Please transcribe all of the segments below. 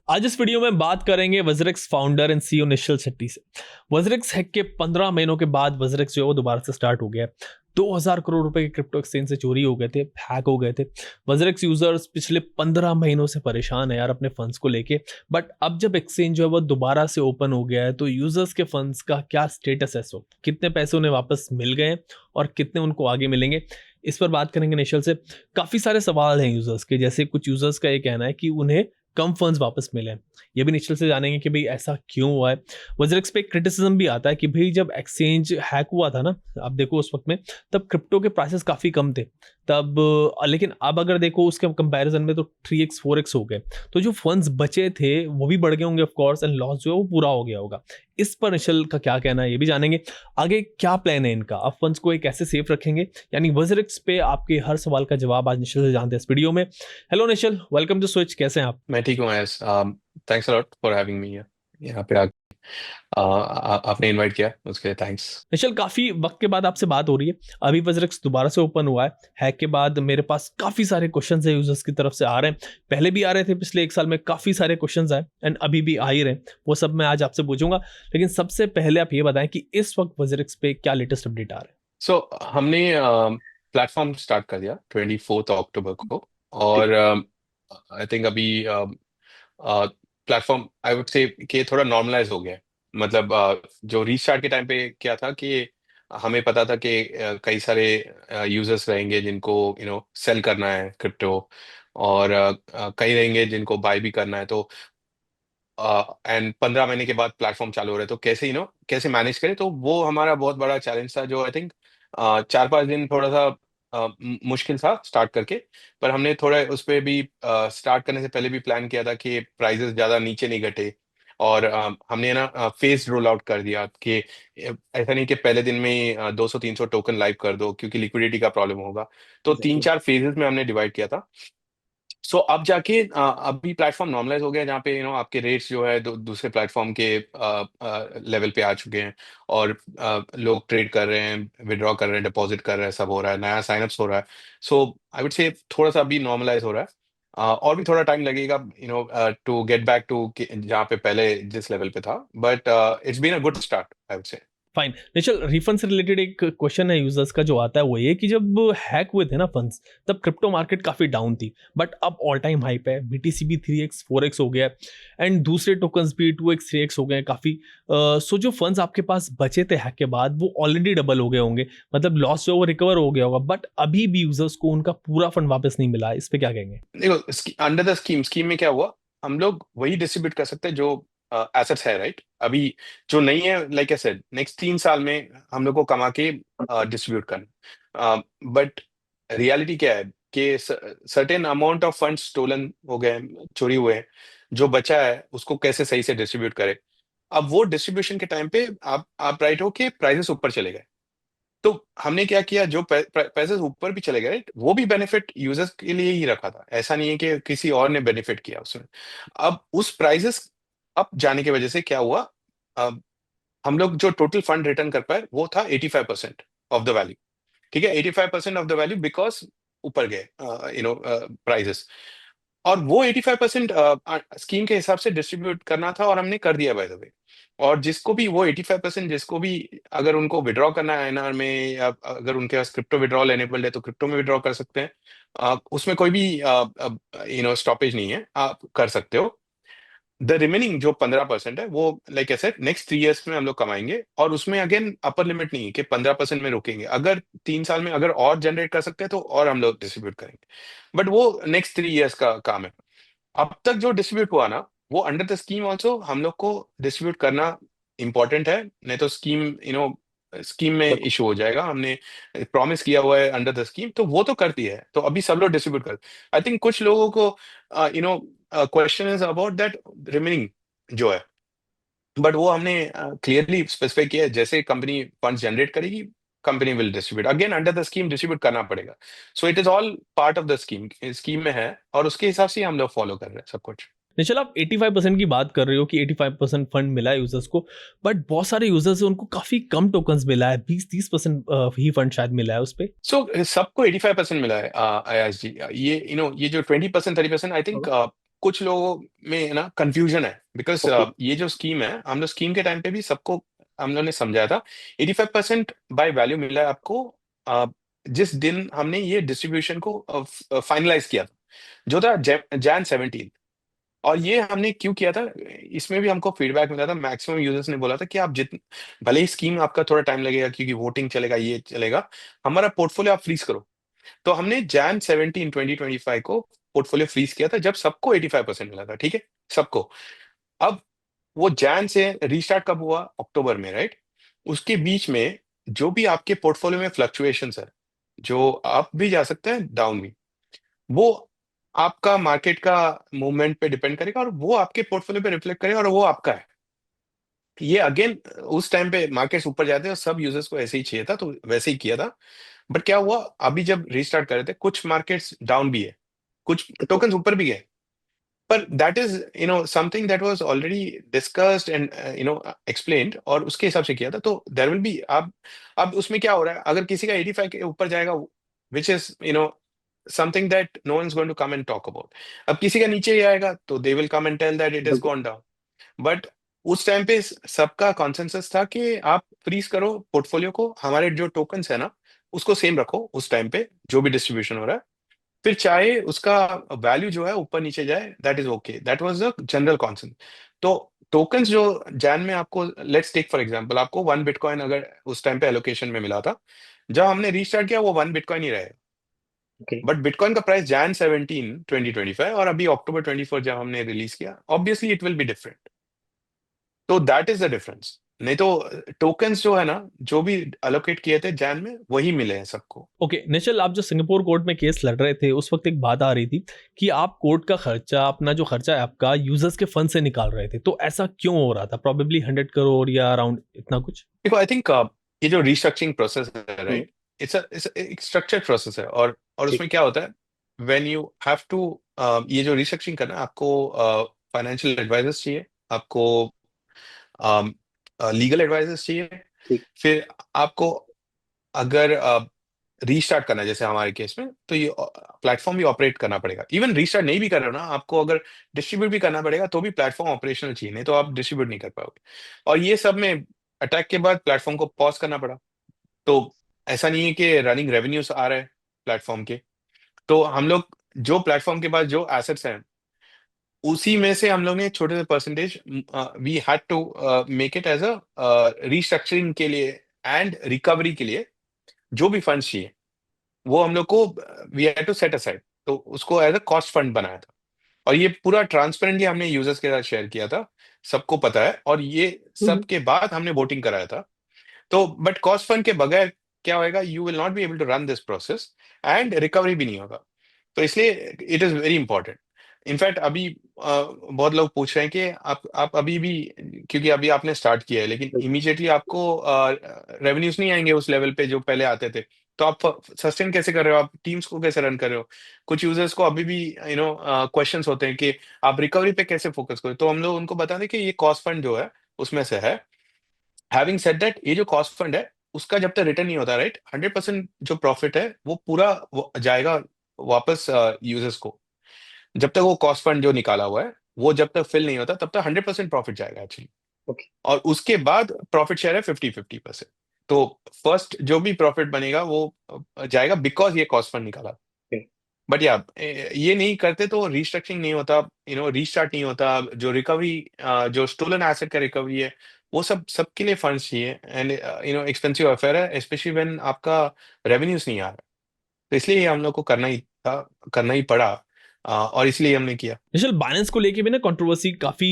आज इस वीडियो में बात करेंगे वज्रेक्स फाउंडर एंड सीईओ निश्चल शेट्टी से। वज्रेक्स हैक के 15 महीनों के बाद वज्रेक्स जो है वो दोबारा से स्टार्ट हो गया है। 2000 करोड़ रुपए के क्रिप्टो एक्सचेंज से चोरी हो गए थे, हैक हो गए थे। वज्रेक्स यूजर्स पिछले 15 महीनों से परेशान है यार अपने फंड्स को लेके। बट अब जब एक्सचेंज जो है वो दोबारा से ओपन हो गया है तो यूजर्स के फंड्स का क्या स्टेटस है, सो कितने पैसे उन्हें वापस मिल गए और कितने उनको आगे मिलेंगे, इस पर बात करेंगे निश्चल से। काफी सारे सवाल हैं यूजर्स के, जैसे कुछ यूजर्स का ये कहना है कि उन्हें कम फंड्स वापस मिले हैं। ये भी निश्चल से जानेंगे कि भाई ऐसा क्यों हुआ है। वज्रेक्स पे क्रिटिसिज्म भी आता है कि भाई जब एक्सचेंज हैक हुआ था ना, आप देखो उस वक्त में, तब क्रिप्टो के प्राइसेस काफी कम थे तब, लेकिन अब अगर देखो उसके कंपैरिजन में तो 3x 4x हो गए। तो जो फंड्स बचे थे वो भी बढ़ गए होंगे ऑफ कोर्स, एंड लॉस जो है वो पूरा हो गया होगा। इस पर निश्चल का क्या कहना है ये भी जानेंगे। आगे क्या प्लान है इनका, अब फंड्स को ये कैसे सेफ रखेंगे, यानी वज्रेक्स पे आपके हर सवाल का जवाब आज निश्चल से जानते हैं इस वीडियो में। Hello Nishchal, welcome to Switch, कैसे हैं आप? मैं ठीक हूँ yes. Thanks a lot for having me यहाँ पे आपने इनवाइट किया उसके लिए थैंक्स। निश्चल, काफी वक्त के बाद आपसे बात हो रही है। अभी वज्रेक्स दोबारा से ओपन हुआ है हैक के बाद। मेरे पास काफी सारे क्वेश्चंस है यूजर्स की तरफ से आ रहे हैं, पहले भी आ रहे थे, पिछले एक साल में काफी सारे क्वेश्चंस आए एंड अभी भी आ ही रहे हैं। वो सब मैं आज आपसे पूछूंगा, लेकिन सबसे पहले आप ये बताएं कि इस वक्त वज्रेक्स पे क्या लेटेस्ट अपडेट आ रहे सो हमने प्लेटफॉर्म स्टार्ट कर दिया 24 अक्टूबर को। और आई थिंक अभी प्लेटफॉर्म आई वुड से कि थोड़ा नॉर्मलाइज हो गया है। मतलब जो रीस्टार्ट के टाइम पे क्या था कि हमें पता था कि कई सारे यूजर्स रहेंगे जिनको सेल करना है क्रिप्टो। और कई रहेंगे जिनको बाय भी करना है। तो एंड 15 महीने के बाद प्लेटफॉर्म चालू हो रहा है तो कैसे कैसे मैनेज करें, तो वो हमारा बहुत बड़ा चैलेंज था जो आई थिंक 4-5 दिन थोड़ा सा मुश्किल था स्टार्ट करके। पर हमने थोड़ा उस पर भी स्टार्ट करने से पहले भी प्लान किया था कि प्राइजेस ज़्यादा नीचे नहीं घटे। और हमने ना फेज रोल आउट कर दिया कि ऐसा नहीं कि पहले दिन में 200-300 टोकन लाइव कर दो क्योंकि लिक्विडिटी का प्रॉब्लम होगा। तो तीन हैं? चार फेजेस में हमने डिवाइड किया था। सो अब जाके अभी प्लेटफॉर्म नॉर्मलाइज हो गया जहाँ पे आपके रेट्स जो है दूसरे प्लेटफॉर्म के लेवल पे आ चुके हैं। और लोग ट्रेड कर रहे हैं, विड्रॉ कर रहे हैं, डिपॉजिट कर रहे हैं, सब हो रहा है, नया साइनअप्स हो रहा है। सो आई वुड से थोड़ा सा अभी नॉर्मलाइज हो रहा है। और भी थोड़ा टाइम लगेगा टू गेट बैक टू जहाँ पे पहले जिस लेवल पे था। But it's been a good start I would say. Fine Nishchal, refund से रिलेटेड एक क्वेश्चन है यूजर्स का जो आता है, वो ये कि जब हैक हुए थे ना फंड्स, तब क्रिप्टो मार्केट काफी डाउन थी, बट अब ऑल टाइम हाई पे है। बीटीसी भी 3x 4x हो गया है एंड दूसरे टोकन्स भी 2x 3x हो गए हैं काफी। सो जो फंड्स आपके पास बचे थे हैक के बाद वो ऑलरेडी डबल हो गए होंगे, मतलब लॉस जो है वो रिकवर हो गया होगा, बट अभी भी यूजर्स को उनका पूरा फंड वापस नहीं मिला है। इस पे क्या कहेंगे? देखो अंडर द स्कीम स्कीम में क्या हुआ, हम लोग वही डिस्ट्रीब्यूट कर सकते हैं जो एसेट्स है, राइट। अभी जो नहीं है, लाइक आई सेड, नेक्स्ट 3 साल में हम लोग को कमा के डिस्ट्रीब्यूट करना। बट रियलिटी क्या है कि certain amount of funds stolen हो गए हैं, चोरी हुए हैं। जो बचा है उसको कैसे सही से डिस्ट्रीब्यूट करें। अब वो डिस्ट्रीब्यूशन के टाइम पे आप राइट हो कि प्राइसेस ऊपर चले गए। तो हमने क्या किया, जो पैसे ऊपर भी चले गए, right, वो भी बेनिफिट यूजर्स के लिए ही रखा था। ऐसा नहीं है कि किसी और ने बेनिफिट किया उसमें। अब उस प्राइसेस अप जाने की वजह से क्या हुआ, अब हम लोग जो टोटल फंड रिटर्न कर पाए वो था 85% ऑफ द वैल्यू। ठीक है, 85% ऑफ द वैल्यू बिकॉज ऊपर गए प्राइजेस। और वो 85% स्कीम के हिसाब से डिस्ट्रीब्यूट करना था और हमने कर दिया बाय द वे। और जिसको भी वो 85%, जिसको भी अगर उनको विड्रॉ करना है आईएनआर में, या अगर उनके पास क्रिप्टो विड्रॉल एनेबल्ड है तो क्रिप्टो में विड्रॉ कर सकते हैं। उसमें कोई भी स्टॉपेज नहीं है, आप कर सकते हो। द रिमेनिंग जो 15% है वो, लाइक ऐसे, नेक्स्ट 3 इयर्स में हम लोग कमाएंगे। और उसमें अगेन अपर लिमिट नहीं है कि 15% में रोकेंगे। अगर 3 साल में अगर और जनरेट कर सकते हैं तो और हम लोग डिस्ट्रीब्यूट करेंगे। बट वो नेक्स्ट 3 इयर्स का काम है। अब तक जो डिस्ट्रीब्यूट हुआ ना, वो अंडर द स्कीम ऑल्सो हम लोग को डिस्ट्रीब्यूट करना इंपॉर्टेंट है। नहीं तो स्कीम स्कीम में इशू हो जाएगा। हमने प्रॉमिस किया हुआ है अंडर द स्कीम, तो वो तो करती है, तो अभी सब लोग डिस्ट्रीब्यूट कर। आई थिंक कुछ लोगों को question is about that remaining जो है। बट वो हमने क्लियरली स्पेसिफाई किया है, जैसे कंपनी फंड्स जनरेट करेगी company will distribute again under the scheme, distribute करना पड़ेगा। So it is all part of the scheme, scheme में है और उसके हिसाब से ही हम लोग फॉलो कर रहे हैं सब कुछ। निश्चल, आप 85% की बात कर रहे हो कि 85% फंड मिला है यूजर्स को, बट बहुत सारे यूजर्स हैं उनको काफी कम टोकन्स मिला है, 20-30% ही फंड शायद मिला है उस पे। सबको 85% मिला है आयास जी। ये ये जो 20% 30%, आई थिंक कुछ लोगों में ना कंफ्यूजन है, बिकॉज ओके। ये जो स्कीम है, हम लोग स्कीम के टाइम पे भी सबको हम लोग ने समझाया था 85% बाय वैल्यू मिला है आपको जिस दिन हमने ये डिस्ट्रीब्यूशन को फाइनलाइज किया था, जो था जैन 17। और ये हमने क्यों किया था, इसमें भी हमको फीडबैक मिला था, मैक्सिमम यूजर्स ने बोला था कि आप जितने, भले ही स्कीम आपका थोड़ा टाइम लगेगा क्योंकि वोटिंग चलेगा, ये चलेगा, हमारा पोर्टफोलियो आप फ्रीज करो। तो हमने जैन 17 2025 को पोर्टफोलियो फ्रीज किया था, जब सबको 85% मिला था, ठीक है, सबको। अब वो जैन से रीस्टार्ट कब हुआ, अक्टूबर में, राइट। उसके बीच में जो भी आपके पोर्टफोलियो में फ्लक्चुएशंस है, जो अप भी जा सकते हैं डाउन भी, वो आपका मार्केट का मूवमेंट पे डिपेंड करेगा और वो आपके पोर्टफोलियो पे रिफ्लेक्ट करेगा और वो आपका है। ये अगेन उस टाइम पे मार्केट्स ऊपर जाते हैं और सब यूजर्स को ऐसे ही चाहिए था, तो वैसे ही किया था। बट क्या हुआ, अभी जब रीस्टार्ट कर रहे थे, कुछ मार्केट्स डाउन भी है, कुछ टोकन्स ऊपर भी गए, पर that is something that was already discussed and explained, और उसके हिसाब से किया था। तो देयर विल बी, अब उसमें क्या हो रहा है, अगर किसी का 85 के ऊपर जाएगा, which is something that no one is going to come and talk about. अब किसी का नीचे ही आएगा तो they will come and tell that it is बिल्कुल। Gone down. बट उस टाइम पे सबका कॉन्सेंसस था कि आप फ्रीज करो पोर्टफोलियो को, हमारे जो टोकन्स है ना उसको सेम रखो उस टाइम पे, जो भी डिस्ट्रीब्यूशन हो रहा है, फिर चाहे उसका वैल्यू जो है ऊपर नीचे जाए, that is okay, that was the general conscience. तो टोकन्स जो जैन में आपको, लेट्स टेक फॉर एग्जांपल, आपको 1 बिटकॉइन अगर उस टाइम पे एलोकेशन में मिला था, जब हमने रीस्टार्ट किया वो 1 बिटकॉइन ही रहेगा। ओके। बट बिटकॉइन का प्राइस जैन 17 2025 और अभी अक्टूबर 24 जब हमने रिलीज किया, obviously it will be different. तो दैट इज द डिफरेंस। नहीं तो टोकन्स जो है ना, जो भी अलोकेट किए थे जैन में, वही मिले हैं सबको। ओके निश्चल, आप जो सिंगापुर कोर्ट में केस लड़ रहे थे उस वक्त एक बात आ रही थी कि आप कोर्ट का खर्चा, अपना जो खर्चा है आपका, यूजर्स के फंड से निकाल रहे थे, तो ऐसा क्यों हो रहा था? प्रॉबेबली 100 करोड़ या अराउंड इतना कुछ। देखो, आई थिंक ये जो रिस्ट्रक्चरिंग प्रोसेस है, हम्म। राइट, इट्स एक स्ट्रक्चर्ड प्रोसेस है, और ठीक। उसमें क्या होता है, व्हेन यू हैव टू, ये जो रिस्ट्रक्चरिंग करना है, आपको फाइनेंशियल एडवाइजर्स चाहिए, आपको लीगल एडवाइजर्स चाहिए, ठीक। फिर आपको अगर रीस्टार्ट करना है जैसे हमारे केस में, तो ये प्लेटफॉर्म भी ऑपरेट करना पड़ेगा। इवन रीस्टार्ट नहीं भी कर रहे हो ना, आपको अगर डिस्ट्रीब्यूट भी करना पड़ेगा तो भी प्लेटफॉर्म ऑपरेशनल चाहिए, नहीं तो आप डिस्ट्रीब्यूट नहीं कर पाओगे। और ये सब में अटैक के बाद प्लेटफॉर्म को पॉज करना पड़ा। तो ऐसा नहीं है कि रनिंग रेवेन्यूज आ रहे हैं प्लेटफॉर्म के। तो हम लोग, जो प्लेटफॉर्म के पास जो एसेट्स हैं, उसी में से हम लोग ने छोटे से percentage, we had to make it as a restructuring के लिए एंड रिकवरी के लिए, जो भी फंड्स चाहिए वो हम लोग को, we had to set aside, तो उसको एज अ कॉस्ट फंड बनाया था। और ये पूरा ट्रांसपेरेंटली हमने यूजर्स के साथ शेयर किया था, सबको पता है, और ये सब हम्म। के बाद हमने वोटिंग कराया था। तो बट कॉस्ट फंड के बगैर क्या होएगा, you will not be able to run this process, and recovery भी नहीं होगा। तो इसलिए it is very important. In fact अभी बहुत लोग पूछ रहे हैं कि आप अभी भी, क्योंकि अभी आपने स्टार्ट किया है, लेकिन बिल्कुल। इमीडिएटली आपको रेवेन्यूज नहीं आएंगे उस लेवल पे जो पहले आते थे। तो आप सस्टेन कैसे कर रहे हो, आप टीम्स को कैसे रन कर रहे हो? कुछ यूजर्स को अभी भी क्वेश्चंस होते हैं कि आप रिकवरी पे कैसे फोकस करो, तो हम लोग उनको बता दें कि ये कॉस्ट फंड जो है उसमें से है। हैविंग सेड दैट, ये जो कॉस्ट फंड है उसका जब तक रिटर्न नहीं होता, राइट, 100% जो प्रॉफिट है वो पूरा जाएगा वापस यूजर्स को। जब तक वो कॉस्ट फंड जो निकाला हुआ है वो जब तक फिल नहीं होता, तब तक 100% प्रॉफिट जाएगा एक्चुअली। ओके। और उसके बाद प्रॉफिट शेयर है 50-50%। तो फर्स्ट जो भी प्रॉफिट बनेगा वो जाएगा, बिकॉज ये कॉस्ट फंड निकाला। ओके। बट या ये नहीं करते तो रिस्ट्रक्चरिंग नहीं होता, रीस्टार्ट नहीं होता, जो रिकवरी, जो स्टोलन एसेट का रिकवरी है, वो सब सबके लिए फंड्स चाहिए, एंड एक्सपेंसिव अफेयर है, स्पेशली व्हेन आपका रेवेन्यूज नहीं आ रहा। तो इसलिए ये हम लोग को करना ही था, करना ही पड़ा, और इसलिए हमने किया। निश्चल, बाइनेंस को लेके भी ना कंट्रोवर्सी काफी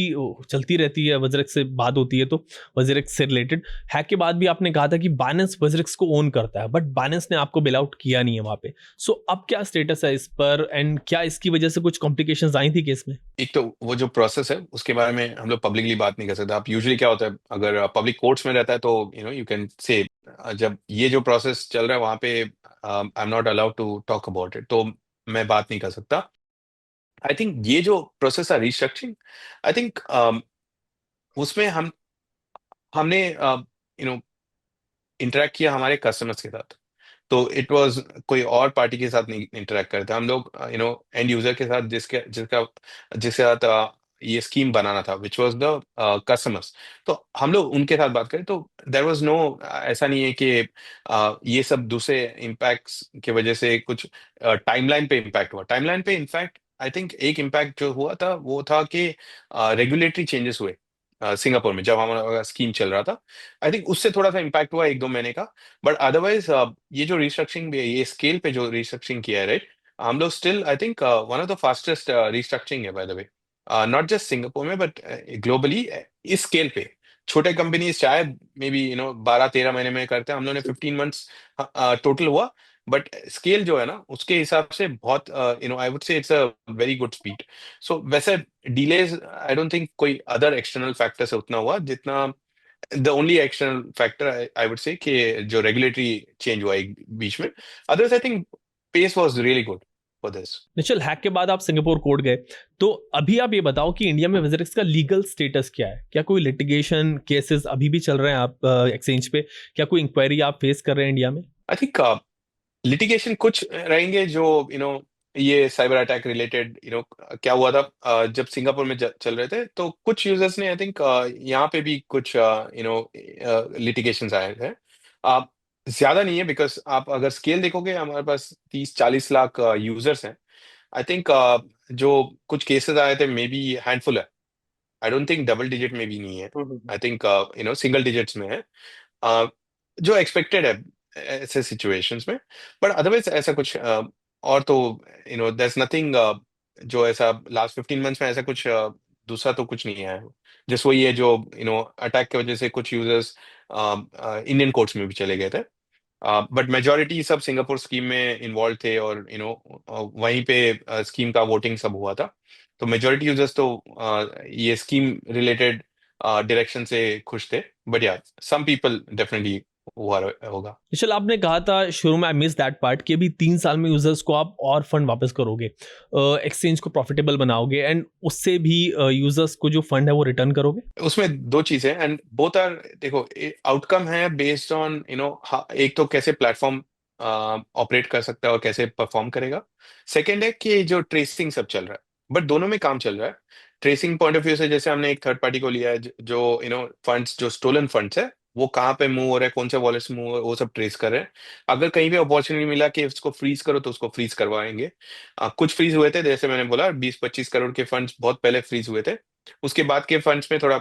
चलती रहती है, वज्रेक्स से बात होती है तो वज्रेक्स से रिलेटेड हैक के बाद भी आपने कहा था कि बाइनेंस वज्रेक्स को ओन करता है, बट बाइनेंस ने आपको बेल आउट किया नहीं है वहां पे। सो अब क्या स्टेटस है इस पर, एंड क्या इसकी वजह से कुछ कॉम्प्लिकेशंस आई थी केस में? एक तो वो जो प्रोसेस है उसके बारे में हम लोग पब्लिकली बात नहीं कर सकते। आप यूजुअली क्या होता है, अगर पब्लिक कोर्ट्स में रहता है तो यू कैन से, जब ये जो प्रोसेस चल रहा है वहां पे I am not allowed to talk about it, तो मैं बात नहीं कर सकता। आई थिंक ये जो प्रोसेस है रिस्ट्रक्चरिंग, आई थिंक उसमें हमने इंटरेक्ट किया हमारे कस्टमर्स के साथ। तो इट वाज कोई और पार्टी के साथ नहीं इंटरेक्ट करते हम लोग, एंड यूजर के साथ, जिसके साथ ये स्कीम बनाना था, विच वाज द कस्टमर्स। तो हम लोग उनके साथ बात करें तो देर वाज नो, ऐसा नहीं है कि ये सब दूसरे इम्पैक्ट्स की वजह से कुछ टाइमलाइन पे इम्पैक्ट हुआ। टाइमलाइन पे इनफैक्ट आई थिंक एक इम्पैक्ट जो हुआ था वो था कि रेगुलेटरी चेंजेस हुए सिंगापुर में जब हमारा स्कीम चल रहा था। आई थिंक उससे थोड़ा सा इम्पैक्ट हुआ 1-2 महीने का। बट अदरवाइज ये जो रिस्ट्रक्चरिंग, ये स्केल पे जो रिस्ट्रक्चरिंग किया है, राइट, हम लोग still I think one of the fastest restructuring है by the way, not just Singapore में बट ग्लोबली इस स्केल पे। छोटे कंपनीज शायद मे बी 12-13 महीने में करते हैं, हम लोगों ने 15 मंथ्स टोटल हुआ। बट स्केल जो है ना उसके हिसाब से बहुत I would say it's a very good speed. So वैसे डिलेज आई डोंट थिंक कोई अदर एक्सटर्नल फैक्टर से उतना हुआ जितना, the only external factor I would say कि जो रेगुलेटरी चेंज हुआ एक बीच में। Others I think pace was really good for this. Nischal, hack के बाद आप सिंगापुर कोर्ट गए, तो अभी आप ये बताओ कि इंडिया में विजरेक्स का लीगल स्टेटस क्या है? क्या कोई लिटिगेशन केसेस अभी भी चल रहे हैं आप एक्सचेंज पे? क्या कोई इंक्वायरी आप फेस कर रहे हैं इंडिया में? आई थिंक लिटिगेशन कुछ रहेंगे जो ये साइबर अटैक रिलेटेड, क्या हुआ था जब सिंगापुर में चल रहे थे तो कुछ यूजर्स ने आई थिंक यहाँ पे भी कुछ लिटिगेशंस आए थे। आप ज्यादा नहीं है बिकॉज आप अगर स्केल देखोगे हमारे पास 30-40 लाख यूजर्स हैं। आई थिंक जो कुछ केसेस आए थे मे बी हैंडफुल है। आई डोंट थिंक डबल डिजिट में भी नहीं है। आई थिंक सिंगल डिजिट्स में है, अ, जो एक्सपेक्टेड है ऐसे सिचुएशंस में। बट अदरवाइज ऐसा कुछ और तो दैट्स नथिंग जो ऐसा लास्ट 15 मंथ्स में ऐसा कुछ दूसरा तो कुछ नहीं है। जस्ट वही है जो अटैक की वजह से कुछ यूजर्स इंडियन कोर्ट्स में भी चले गए थे। बट मेजोरिटी सब सिंगापुर स्कीम में इन्वॉल्व थे और वहीं पे स्कीम का वोटिंग सब हुआ था। तो मेजोरिटी यूजर्स तो ये स्कीम रिलेटेड डायरेक्शन से खुश थे। बट या सम पीपल डेफिनेटली हुआ होगा। निश्चल, आपने कहा था शुरू में, आई मिस दैट पार्ट, कि अभी 3 साल में यूजर्स को आप और फंड वापस करोगे, एक्सचेंज को प्रॉफिटेबल बनाओगे, एंड उससे भी यूजर्स को जो फंड है वो रिटर्न करोगे। उसमें दो चीजें एंड बोथ आर, देखो आउटकम है बेस्ड ऑन एक तो कैसे प्लेटफॉर्म ऑपरेट कर सकता है और कैसे परफॉर्म करेगा। सेकंड है कि जो ट्रेसिंग सब चल रहा है, बट दोनों में काम चल रहा है। ट्रेसिंग पॉइंट ऑफ व्यू से जैसे हमने एक थर्ड पार्टी को लिया है जो फंड्स, जो स्टोलन फंड्स है वो कहाँ पे मूव हो रहा है, कौन से वॉलेट से मूव हो रहा है, वो सब ट्रेस कर रहे हैं। अगर कहीं भी अपॉर्चुनिटी मिला कि उसको फ्रीज करो तो उसको फ्रीज करवाएंगे। कुछ फ्रीज हुए थे जैसे मैंने बोला 20-25 करोड़ के फंड्स बहुत पहले फ्रीज हुए थे। उसके बाद के फंड्स में थोड़ा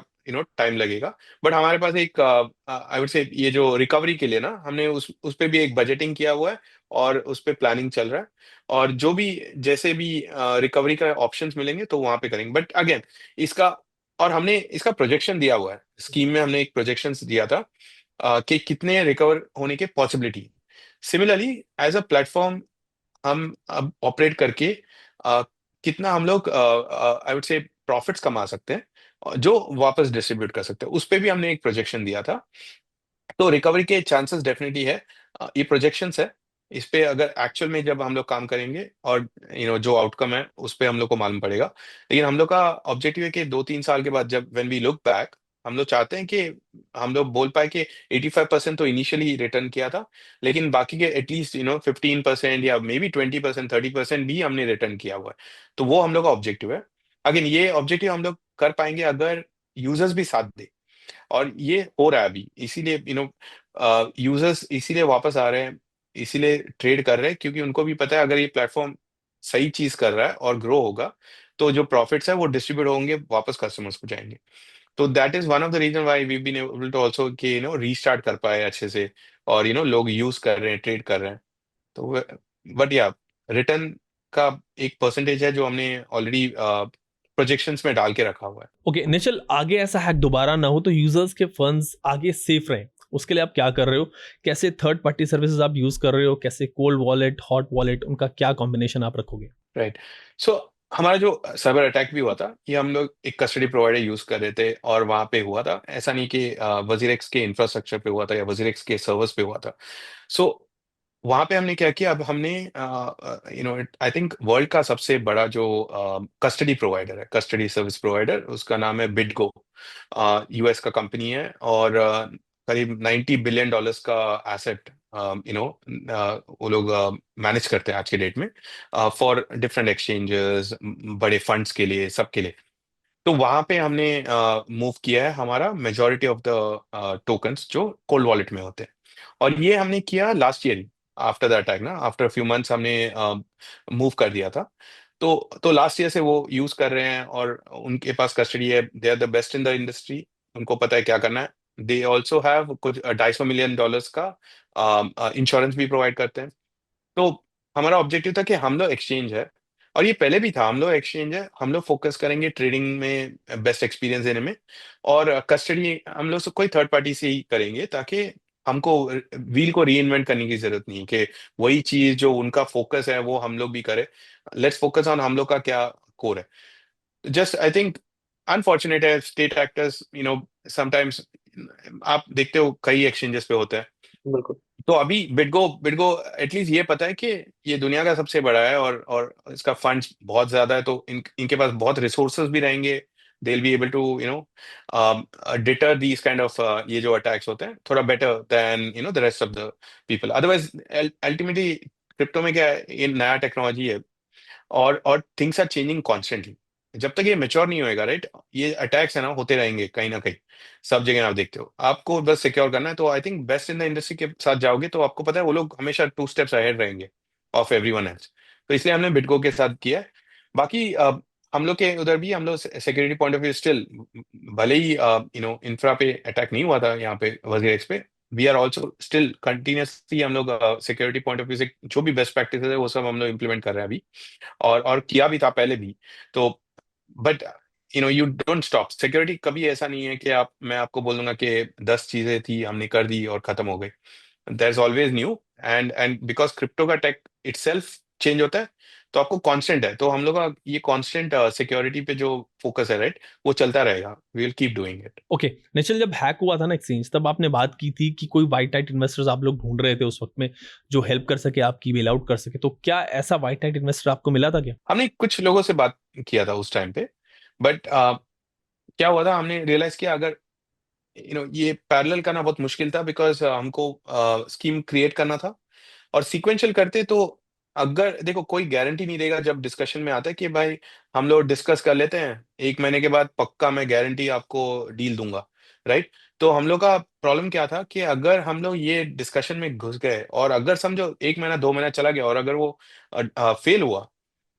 टाइम लगेगा। बट हमारे पास एक आई वुड से ये जो रिकवरी के लिए ना हमने उस पे भी एक बजटिंग किया हुआ है और उस पे प्लानिंग चल रहा है। और जो भी जैसे भी रिकवरी का ऑप्शंस मिलेंगे तो वहां पे करेंगे। बट अगेन इसका, और हमने इसका प्रोजेक्शन दिया हुआ है स्कीम में, हमने एक प्रोजेक्शन दिया था कि कितने रिकवर होने के possibility. Similarly as a platform हम अब ऑपरेट करके अ, कितना हम लोग आई वुड से प्रॉफिट्स कमा सकते हैं और जो वापस डिस्ट्रीब्यूट कर सकते हैं, उस पे भी हमने एक प्रोजेक्शन दिया था। तो रिकवरी के चांसेस डेफिनेटली है। ये प्रोजेक्शंस है, इस पे अगर एक्चुअल में जब हम लोग काम करेंगे और जो आउटकम है उस पे हम लोग को मालूम पड़ेगा। लेकिन हम लोग का ऑब्जेक्टिव है कि 2-3 साल के बाद जब व्हेन वी लुक बैक, हम लोग चाहते हैं कि हम लोग बोल पाए कि 85% तो इनिशियली रिटर्न किया था, लेकिन बाकी के एटलीस्ट 15% या मे बी 20%, 30% भी हमने रिटर्न किया हुआ है। तो वो हम लोग का ऑब्जेक्टिव है। अगेन ये ऑब्जेक्टिव हम लोग कर पाएंगे अगर यूजर्स भी साथ दे। और ये हो रहा है अभी, इसीलिए यूजर्स इसीलिए वापस आ रहे हैं, इसीलिए ट्रेड कर रहे हैं, क्योंकि उनको भी पता है अगर ये प्लेटफॉर्म सही चीज कर रहा है और ग्रो होगा तो जो प्रॉफिट्स है वो डिस्ट्रीब्यूट होंगे, वापस कस्टमर्स को जाएंगे। तो that is one of the reason why we been able to also कि रीस्टार्ट कर पाए अच्छे से। और लोग यूज कर रहे हैं, ट्रेड कर रहे हैं। तो बट या रिटर्न का एक परसेंटेज है जो हमने ऑलरेडी प्रोजेक्शंस में डाल के रखा हुआ है। ओके निश्चल, आगे ऐसा हैक दोबारा ना हो तो यूजर्स के फंड्स आगे सेफ रहें, उसके लिए आप क्या कर रहे हो? कैसे थर्ड पार्टी सर्विसेज आप यूज कर रहे हो? कैसे कोल्ड वॉलेट, हॉट वॉलेट, उनका क्या कॉम्बिनेशन आप रखोगे? राइट। सो हमारा जो साइबर अटैक भी हुआ था ये हम लोग एक कस्टडी प्रोवाइडर यूज कर रहे थे और वहां पे हुआ था, ऐसा नहीं कि वजीरेक्स के इंफ्रास्ट्रक्चर पे हुआ था या वजीरेक्स के सर्वर्स पे हुआ था। सो वहां पे हमने क्या किया, अब हमने आई थिंक वर्ल्ड का सबसे बड़ा जो कस्टडी प्रोवाइडर है, कस्टडी सर्विस प्रोवाइडर, उसका नाम है बिटगो। यूएस का कंपनी है और करीब $90 बिलियन का एसेट वो लोग मैनेज करते हैं आज के डेट में फॉर डिफरेंट एक्सचेंजेस, बड़े फंड्स के लिए, सबके लिए। तो वहां पे हमने मूव किया है हमारा मेजोरिटी ऑफ द टोकन्स जो कोल्ड वॉलेट में होते हैं। और ये हमने किया last year, after the attack ना, आफ्टर फ्यू मंथ्स हमने मूव कर दिया था। तो लास्ट ईयर से वो यूज कर रहे हैं और उनके पास कस्टडी है, they are the best in the industry, उनको पता है क्या करना है। दे ऑल्सो हैव कुछ $250 million का इंश्योरेंस भी प्रोवाइड करते हैं। तो हमारा ऑब्जेक्टिव था कि हम लोग एक्सचेंज है, और ये पहले भी था, हम लोग एक्सचेंज है, हम लोग फोकस करेंगे ट्रेडिंग में बेस्ट एक्सपीरियंस देने में, और कस्टडी हम लोग से कोई थर्ड पार्टी से ही करेंगे, ताकि हमको व्हील को री इन्वेंट करने की जरूरत नहीं है, कि वही चीज जो उनका फोकस है वो हम लोग भी करें। लेट्स फोकस ऑन हम लोग का क्या कोर है। जस्ट आई थिंक अनफॉर्चुनेट है स्टेट एक्टर्स, समटाइम्स आप देखते हो कई एक्सचेंजेस पे होते हैं। बिल्कुल। तो अभी बिटगो बिटगो एटलीस्ट ये पता है कि ये दुनिया का सबसे बड़ा है, और इसका फंड्स बहुत ज्यादा है, तो इनके पास बहुत रिसोर्सेज भी रहेंगे। They will be able to deter these kind of ये जो अटैक्स होते हैं थोड़ा better than the rest of the people. Otherwise ultimately crypto में क्या है, ये नया टेक्नोलॉजी है, और थिंग्स आर चेंजिंग कॉन्स्टेंटली। जब तक ये मेच्योर नहीं होएगा, राइट, ये अटैक्स है ना, होते रहेंगे कहीं ना कहीं, सब जगह आप देखते हो। आपको बस सिक्योर करना है, तो I think best in the industry के साथ जाओगे तो आपको पता है वो लोग हमेशा 2 steps अहेड रहेंगे ऑफ एवरीवन एल्स। तो इसलिए हमने बिटगो के साथ किया है। बाकी हम लोग के उधर भी हम लोग security point of view still, भले ही इंफ्रा पे अटैक नहीं हुआ था यहाँ पे वजीरेक्स पे, we are also still continuously हम लोग सिक्योरिटी पॉइंट ऑफ व्यू से जो भी बेस्ट प्रैक्टिस है वो सब हम लोग इम्प्लीमेंट कर रहे हैं अभी, और किया भी था पहले भी। तो but you don't stop security, कभी ऐसा नहीं है कि मैं आपको बोल दूंगा कि 10 चीजें थी हमने कर दी और खत्म हो गई। There is always new, and because crypto का टेक इटसेल्फ चेंज होता है, तो आपको कांस्टेंट है, तो हम लोग का ये कांस्टेंट सिक्योरिटी पे जो फोकस है, राइट, वो चलता रहेगा। We will keep doing it. Okay Nischal, जब हैक हुआ था ना एक्सचेंज, तब आपने बात की थी कि कोई वाइट हाइट इन्वेस्टर्स आप लोग ढूंढ रहे थे उस वक्त में, जो हेल्प कर सके, आपकी बेल आउट कर सके। तो क्या ऐसा वाइट हाइट इन्वेस्टर आपको मिला था क्या? हमने कुछ लोगों से बात किया था उस टाइम पे, बट क्या हुआ था, हमने रियलाइज किया अगर ये पैरेलल करना बहुत मुश्किल था, बिकॉज हमको स्कीम क्रिएट करना था, और सीक्वेंशियल करते तो, अगर देखो कोई गारंटी नहीं देगा जब डिस्कशन में आता है कि भाई हम लोग डिस्कस कर लेते हैं, 1 महीने के बाद पक्का मैं गारंटी आपको डील दूंगा, राइट। तो हम लोग का प्रॉब्लम क्या था कि अगर हम लोग ये डिस्कशन में घुस गए, और अगर समझो 1 महीना 2 महीना चला गया, और अगर वो फेल हुआ,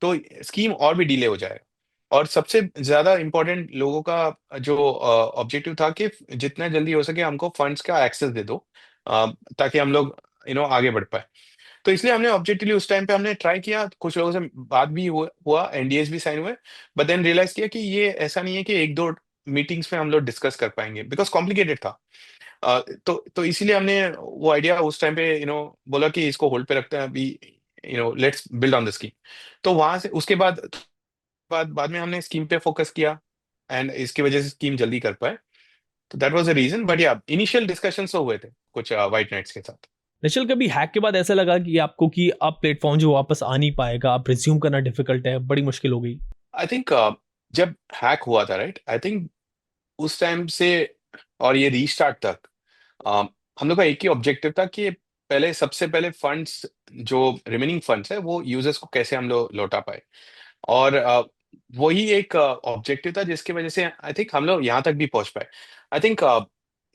तो स्कीम और भी डिले हो जाएगा। और सबसे ज्यादा इंपॉर्टेंट लोगों का जो ऑब्जेक्टिव था कि जितना जल्दी हो सके हमको फंड्स का एक्सेस दे दो, ताकि हम लोग आगे बढ़ पाए। तो इसलिए हमने ऑब्जेक्टिवली उस टाइम पे हमने ट्राई किया, कुछ लोगों से बात भी हुआ, एनडीएस भी साइन हुए, बट देन रियलाइज किया कि ये ऐसा नहीं है कि 1-2 मीटिंग्स में हम लोग डिस्कस कर पाएंगे, बिकॉज कॉम्प्लिकेटेड था। तो इसीलिए हमने वो आइडिया उस टाइम पे बोला कि इसको होल्ड पे रखते हैं अभी, let's build on the scheme. तो वहां से उसके बाद में हमने स्कीम पे फोकस किया, एंड इसकी वजह से स्कीम जल्दी कर पाए। तो that was the reason, but या इनिशियल डिस्कशंस तो हुए थे कुछ वाइट नाइट्स के साथ। निश्चल, कभी हैक के बाद ऐसा लगा कि आपको कि अब प्लेटफॉर्म जो वापस आ नहीं पाएगा, आप रिज्यूम करना डिफिकल्ट है, बड़ी मुश्किल हो गई? आई थिंक जब हैक हुआ था, राइट, आई थिंक उस टाइम से और ये रीस्टार्ट तक अ, हम लोग का एक ही ऑब्जेक्टिव था कि सबसे पहले फंड्स, जो रिमेनिंग फंड्स है, वो यूजर्स को कैसे हम लोग लौटा पाए। और वही एक ऑब्जेक्टिव था जिसकी वजह से आई थिंक हम लोग यहाँ तक भी पहुंच पाए। आई थिंक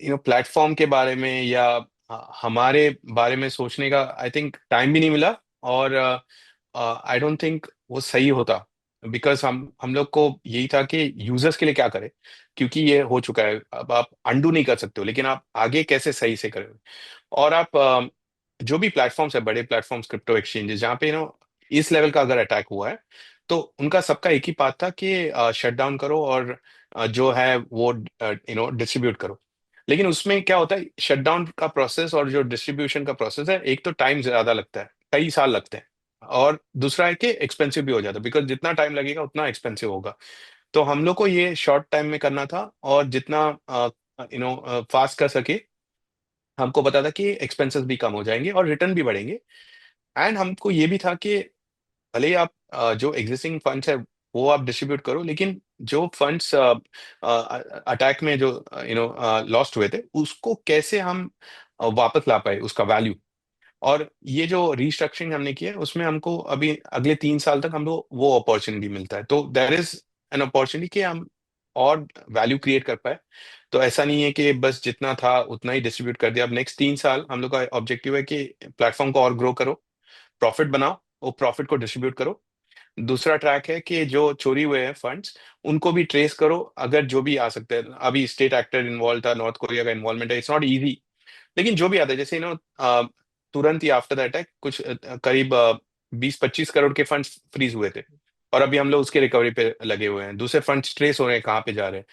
प्लेटफॉर्म के बारे में या हमारे बारे में सोचने का आई थिंक टाइम भी नहीं मिला, और आई डोंट थिंक वो सही होता, बिकॉज हम लोग को यही था कि यूजर्स के लिए क्या करें, क्योंकि ये हो चुका है, अब आप अंडू नहीं कर सकते हो, लेकिन आप आगे कैसे सही से करोगे। और आप जो भी प्लेटफॉर्म्स है, बड़े प्लेटफॉर्म्स, क्रिप्टो एक्सचेंजेस, जहाँ पे इस लेवल का अगर अटैक हुआ है, तो उनका सबका एक ही बात था कि शट डाउन करो, और जो है वो डिस्ट्रीब्यूट करो। लेकिन उसमें क्या होता है, शट डाउन का प्रोसेस और जो डिस्ट्रीब्यूशन का प्रोसेस है, एक तो टाइम ज्यादा लगता है, कई साल लगते हैं, और दूसरा है कि एक्सपेंसिव भी हो जाता है, बिकॉज जितना टाइम लगेगा उतना एक्सपेंसिव होगा। तो हम लोग को ये शॉर्ट टाइम में करना था, और जितना फास्ट कर सके, हमको पता था कि एक्सपेंसेस भी कम हो जाएंगे और रिटर्न भी बढ़ेंगे। एंड हमको ये भी था कि भले ही आप जो एग्जिस्टिंग फंड्स है वो आप डिस्ट्रीब्यूट करो, लेकिन जो फंड्स अटैक में जो लॉस्ट हुए थे, उसको कैसे हम वापस ला पाए, उसका वैल्यू। और ये जो रीस्ट्रक्चरिंग हमने किया है उसमें हमको अभी अगले 3 साल तक हमको वो अपॉर्चुनिटी मिलता है, तो देर इज एन अपॉर्चुनिटी कि हम और वैल्यू क्रिएट कर पाए। तो ऐसा नहीं है कि बस जितना था उतना ही डिस्ट्रीब्यूट कर दिया। अब नेक्स्ट 3 साल हम लोग का ऑब्जेक्टिव है कि प्लेटफॉर्म को और ग्रो करो, प्रॉफिट बनाओ, वो प्रॉफिट को डिस्ट्रीब्यूट करो। दूसरा ट्रैक है कि जो चोरी हुए हैं फंड्स उनको भी ट्रेस करो, अगर जो भी आ सकते हैं। अभी स्टेट एक्टर इन्वॉल्व था, नॉर्थ कोरिया का इन्वॉल्वमेंट है, इट्स नॉट इजी, लेकिन जो भी आता है जैसे तुरंत ही आफ्टर द अटैक कुछ करीब 20-25 करोड़ के फंड्स फ्रीज हुए थे, और अभी हम लोग उसके रिकवरी पे लगे हुए हैं। दूसरे फंड्स ट्रेस हो रहे हैं कहाँ पे जा रहे हैं।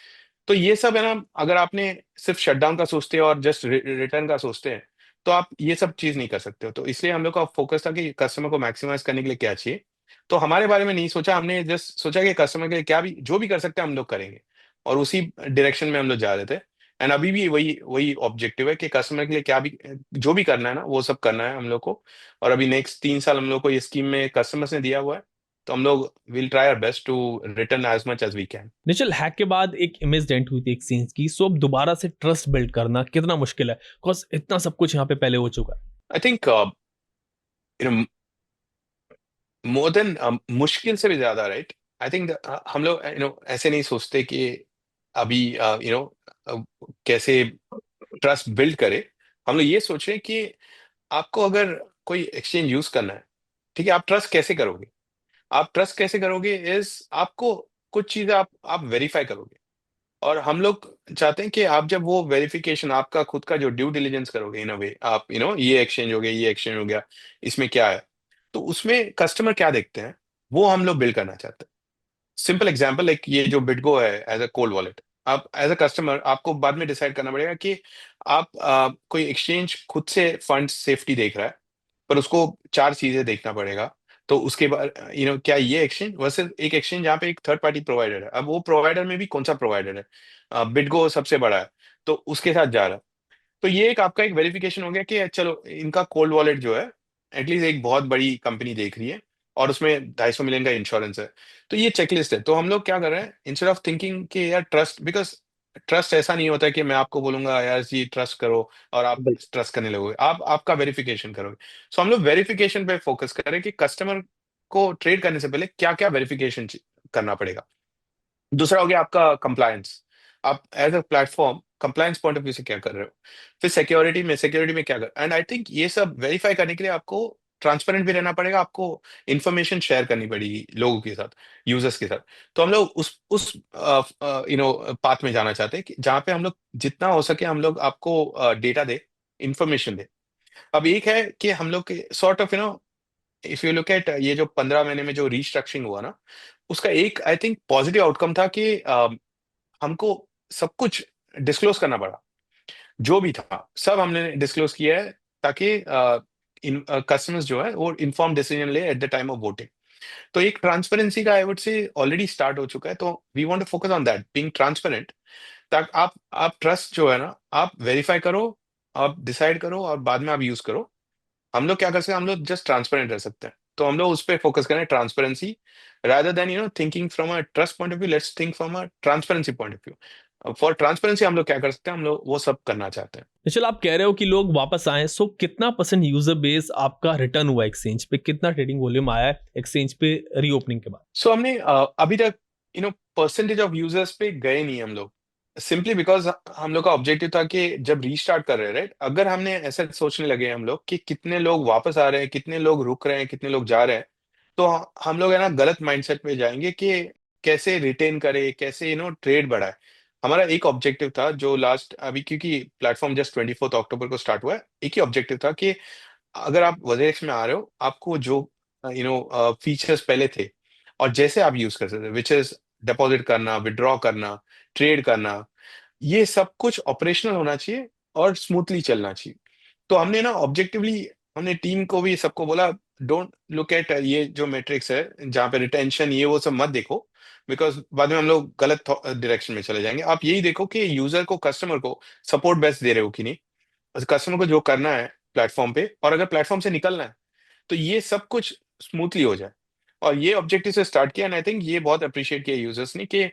तो ये सब है ना, अगर आपने सिर्फ शटडाउन का सोचते हैं और जस्ट रिटर्न का सोचते हैं तो आप ये सब चीज नहीं कर सकते हो। तो इसलिए हम लोग का फोकस था कि कस्टमर को मैक्सिमाइज करने के लिए क्या चाहिए। तो हमारे बारे में नहीं सोचा, हमने जस्ट सोचा कि कस्टमर के लिए क्या भी जो भी कर सकते हैं हम लोग करेंगे, और उसी डायरेक्शन में हम लोग जा रहे थे। एंड अभी भी वही वही ऑब्जेक्टिव है कि कस्टमर के लिए क्या भी जो भी करना है ना वो सब करना है हम लोग को। और अभी नेक्स्ट 3 साल हम लोग को ये स्कीम में कस्टमर्स ने दिया हुआ है, तो हम लोग will try our best to return as much as we can. Nishchal, hack के बाद एक इमेज डेंट हुई थी एक्सचेंज की, सो अब दोबारा से ट्रस्ट बिल्ड करना कितना मुश्किल है, बिकॉज इतना सब कुछ यहाँ पे पहले हो चुका है। I think you know more than मुश्किल से भी ज्यादा, राइट। आई थिंक हम लोग ऐसे नहीं सोचते कि अभी कैसे ट्रस्ट बिल्ड करे। हम लोग ये सोच रहे हैं कि आपको अगर कोई एक्सचेंज यूज करना है, ठीक है, आप ट्रस्ट कैसे करोगे? आप ट्रस्ट कैसे करोगे इज आपको कुछ चीजें आप वेरीफाई करोगे। और हम लोग चाहते हैं कि आप जब वो वेरिफिकेशन आपका खुद का जो ड्यू डिलिजेंस करोगे, इन अ वे आप ये एक्सचेंज हो गया, ये एक्सचेंज हो गया, इसमें क्या है, तो उसमें कस्टमर क्या देखते हैं वो हम लोग बिल्ड करना चाहते हैं। सिंपल एग्जांपल, लाइक ये जो बिटगो है एज अ कोल्ड वॉलेट, आप एज अ कस्टमर आपको बाद में डिसाइड करना पड़ेगा कि आप कोई एक्सचेंज खुद से फंड सेफ्टी देख रहा है, पर उसको 4 चीजें देखना पड़ेगा। तो उसके बाद क्या ये एक्सचेंज वर्सेस एक एक्सचेंज जहाँ पे एक थर्ड पार्टी प्रोवाइडर है, अब वो प्रोवाइडर में भी कौन सा प्रोवाइडर है, बिटगो सबसे बड़ा है तो उसके साथ जा रहा है। तो ये एक आपका एक वेरिफिकेशन हो गया कि चलो इनका कोल्ड वॉलेट जो है एटलीस्ट एक बहुत बड़ी कंपनी देख रही है, और उसमें 250 मिलियन का इंश्योरेंस है। तो ये चेकलिस्ट है। तो हम लोग क्या कर रहे हैं, इंस्टेड ऑफ थिंकिंग कि यार ट्रस्ट, बिकॉज ट्रस्ट ऐसा नहीं होता है कि मैं आपको बोलूंगा यार जी ट्रस्ट करो और आप ट्रस्ट करने लगोगे, आप आपका वेरिफिकेशन करोगे। सो हम लोग वेरिफिकेशन पे फोकस करें कि कस्टमर को ट्रेड करने से पहले क्या क्या वेरिफिकेशन करना पड़ेगा। दूसरा हो गया आपका कंप्लायंस, आप as a platform compliance point of view से क्या कर रहे हो। फिर सिक्योरिटी में क्या कर, एंड आई थिंक ये सब वेरीफाई करने के लिए आपको ट्रांसपेरेंट भी रहना पड़ेगा, आपको इन्फॉर्मेशन शेयर करनी पड़ेगी लोगों के साथ, यूजर्स के साथ। तो हम लोग उस पाथ में जाना चाहते हैं कि जहाँ पे हम लोग जितना हो सके हम लोग आपको डेटा दे, इंफॉर्मेशन दे। अब एक है कि हम लोग के sort of if you look at ये जो 15 महीने में जो रीस्ट्रक्चरिंग हुआ ना, उसका एक आई थिंक पॉजिटिव आउटकम था कि हमको सब कुछ डिस्क्लोज करना पड़ा। जो भी था सब हमने डिस्क्लोज किया है, ताकि इन कस्टमर्स जो है वो इन्फॉर्म डिसीजन ले at the time of voting. तो एक ट्रांसपेरेंसी का I would say already start हो चुका है, तो we want to focus on that being transparent. ताकि आप ट्रस्ट जो है ना आप वेरीफाई करो, आप डिसाइड करो और बाद में आप यूज करो। हम लोग क्या कर सकते हैं, हम लोग जस्ट ट्रांसपेरेंट रह सकते हैं, तो हम लोग उस पर फोकस करें, transparency, rather than thinking from a trust point of view, let's think from a transparency point of view. For transparency हम लोग क्या कर सकते हैं, हम लोग वो सब करना चाहते हैं। निश्चल, आप कह रहे हो कि लोग वापस आए, सो कितना परसेंट यूजर बेस आपका रिटर्न हुआ एक्सचेंज पे, कितना ट्रेडिंग वॉल्यूम आया है एक्सचेंज पे रीओपनिंग के बाद? सो हमने अभी तक परसेंटेज ऑफ यूजर्स पे गए नहीं हम लोग, सिंपली बिकॉज हम लोग का ऑब्जेक्टिव था कि जब रीस्टार्ट कर रहे हैं, राइट, अगर हमने ऐसे सोचने लगे हम लोग कि कितने लोग वापस आ रहे हैं, कितने लोग रुक रहे हैं, कितने लोग जा रहे हैं, तो हम लोग है ना गलत माइंडसेट में जाएंगे कि कैसे रिटेन करे, कैसे ट्रेड बढ़ाए। हमारा एक ऑब्जेक्टिव था जो लास्ट अभी, क्योंकि प्लेटफॉर्म जस्ट 24 अक्टूबर को स्टार्ट हुआ है, एक ही ऑब्जेक्टिव था कि अगर आप वजेक्स में आ रहे हो, आपको जो फीचर्स पहले थे और जैसे आप यूज कर सकते थे, विच इज डिपॉजिट करना, विड्रॉ करना, ट्रेड करना, ये सब कुछ ऑपरेशनल होना चाहिए और स्मूथली चलना चाहिए। तो हमने ना ऑब्जेक्टिवली हमने टीम को भी सबको बोला, डोंट लुक एट ये जो मैट्रिक्स है जहाँ पे रिटेंशन ये वो सब मत देखो, बिकॉज बाद में हम लोग गलत डायरेक्शन में चले जाएंगे। आप यही देखो कि यूजर को, कस्टमर को सपोर्ट बेस्ट दे रहे हो कि नहीं, कस्टमर को जो करना है प्लेटफॉर्म पे, और अगर प्लेटफॉर्म से निकलना है तो ये सब कुछ स्मूथली हो जाए। और ये ऑब्जेक्टिव से स्टार्ट किया, एंड आई थिंक ये बहुत अप्रिशिएट किया यूजर्स ने कि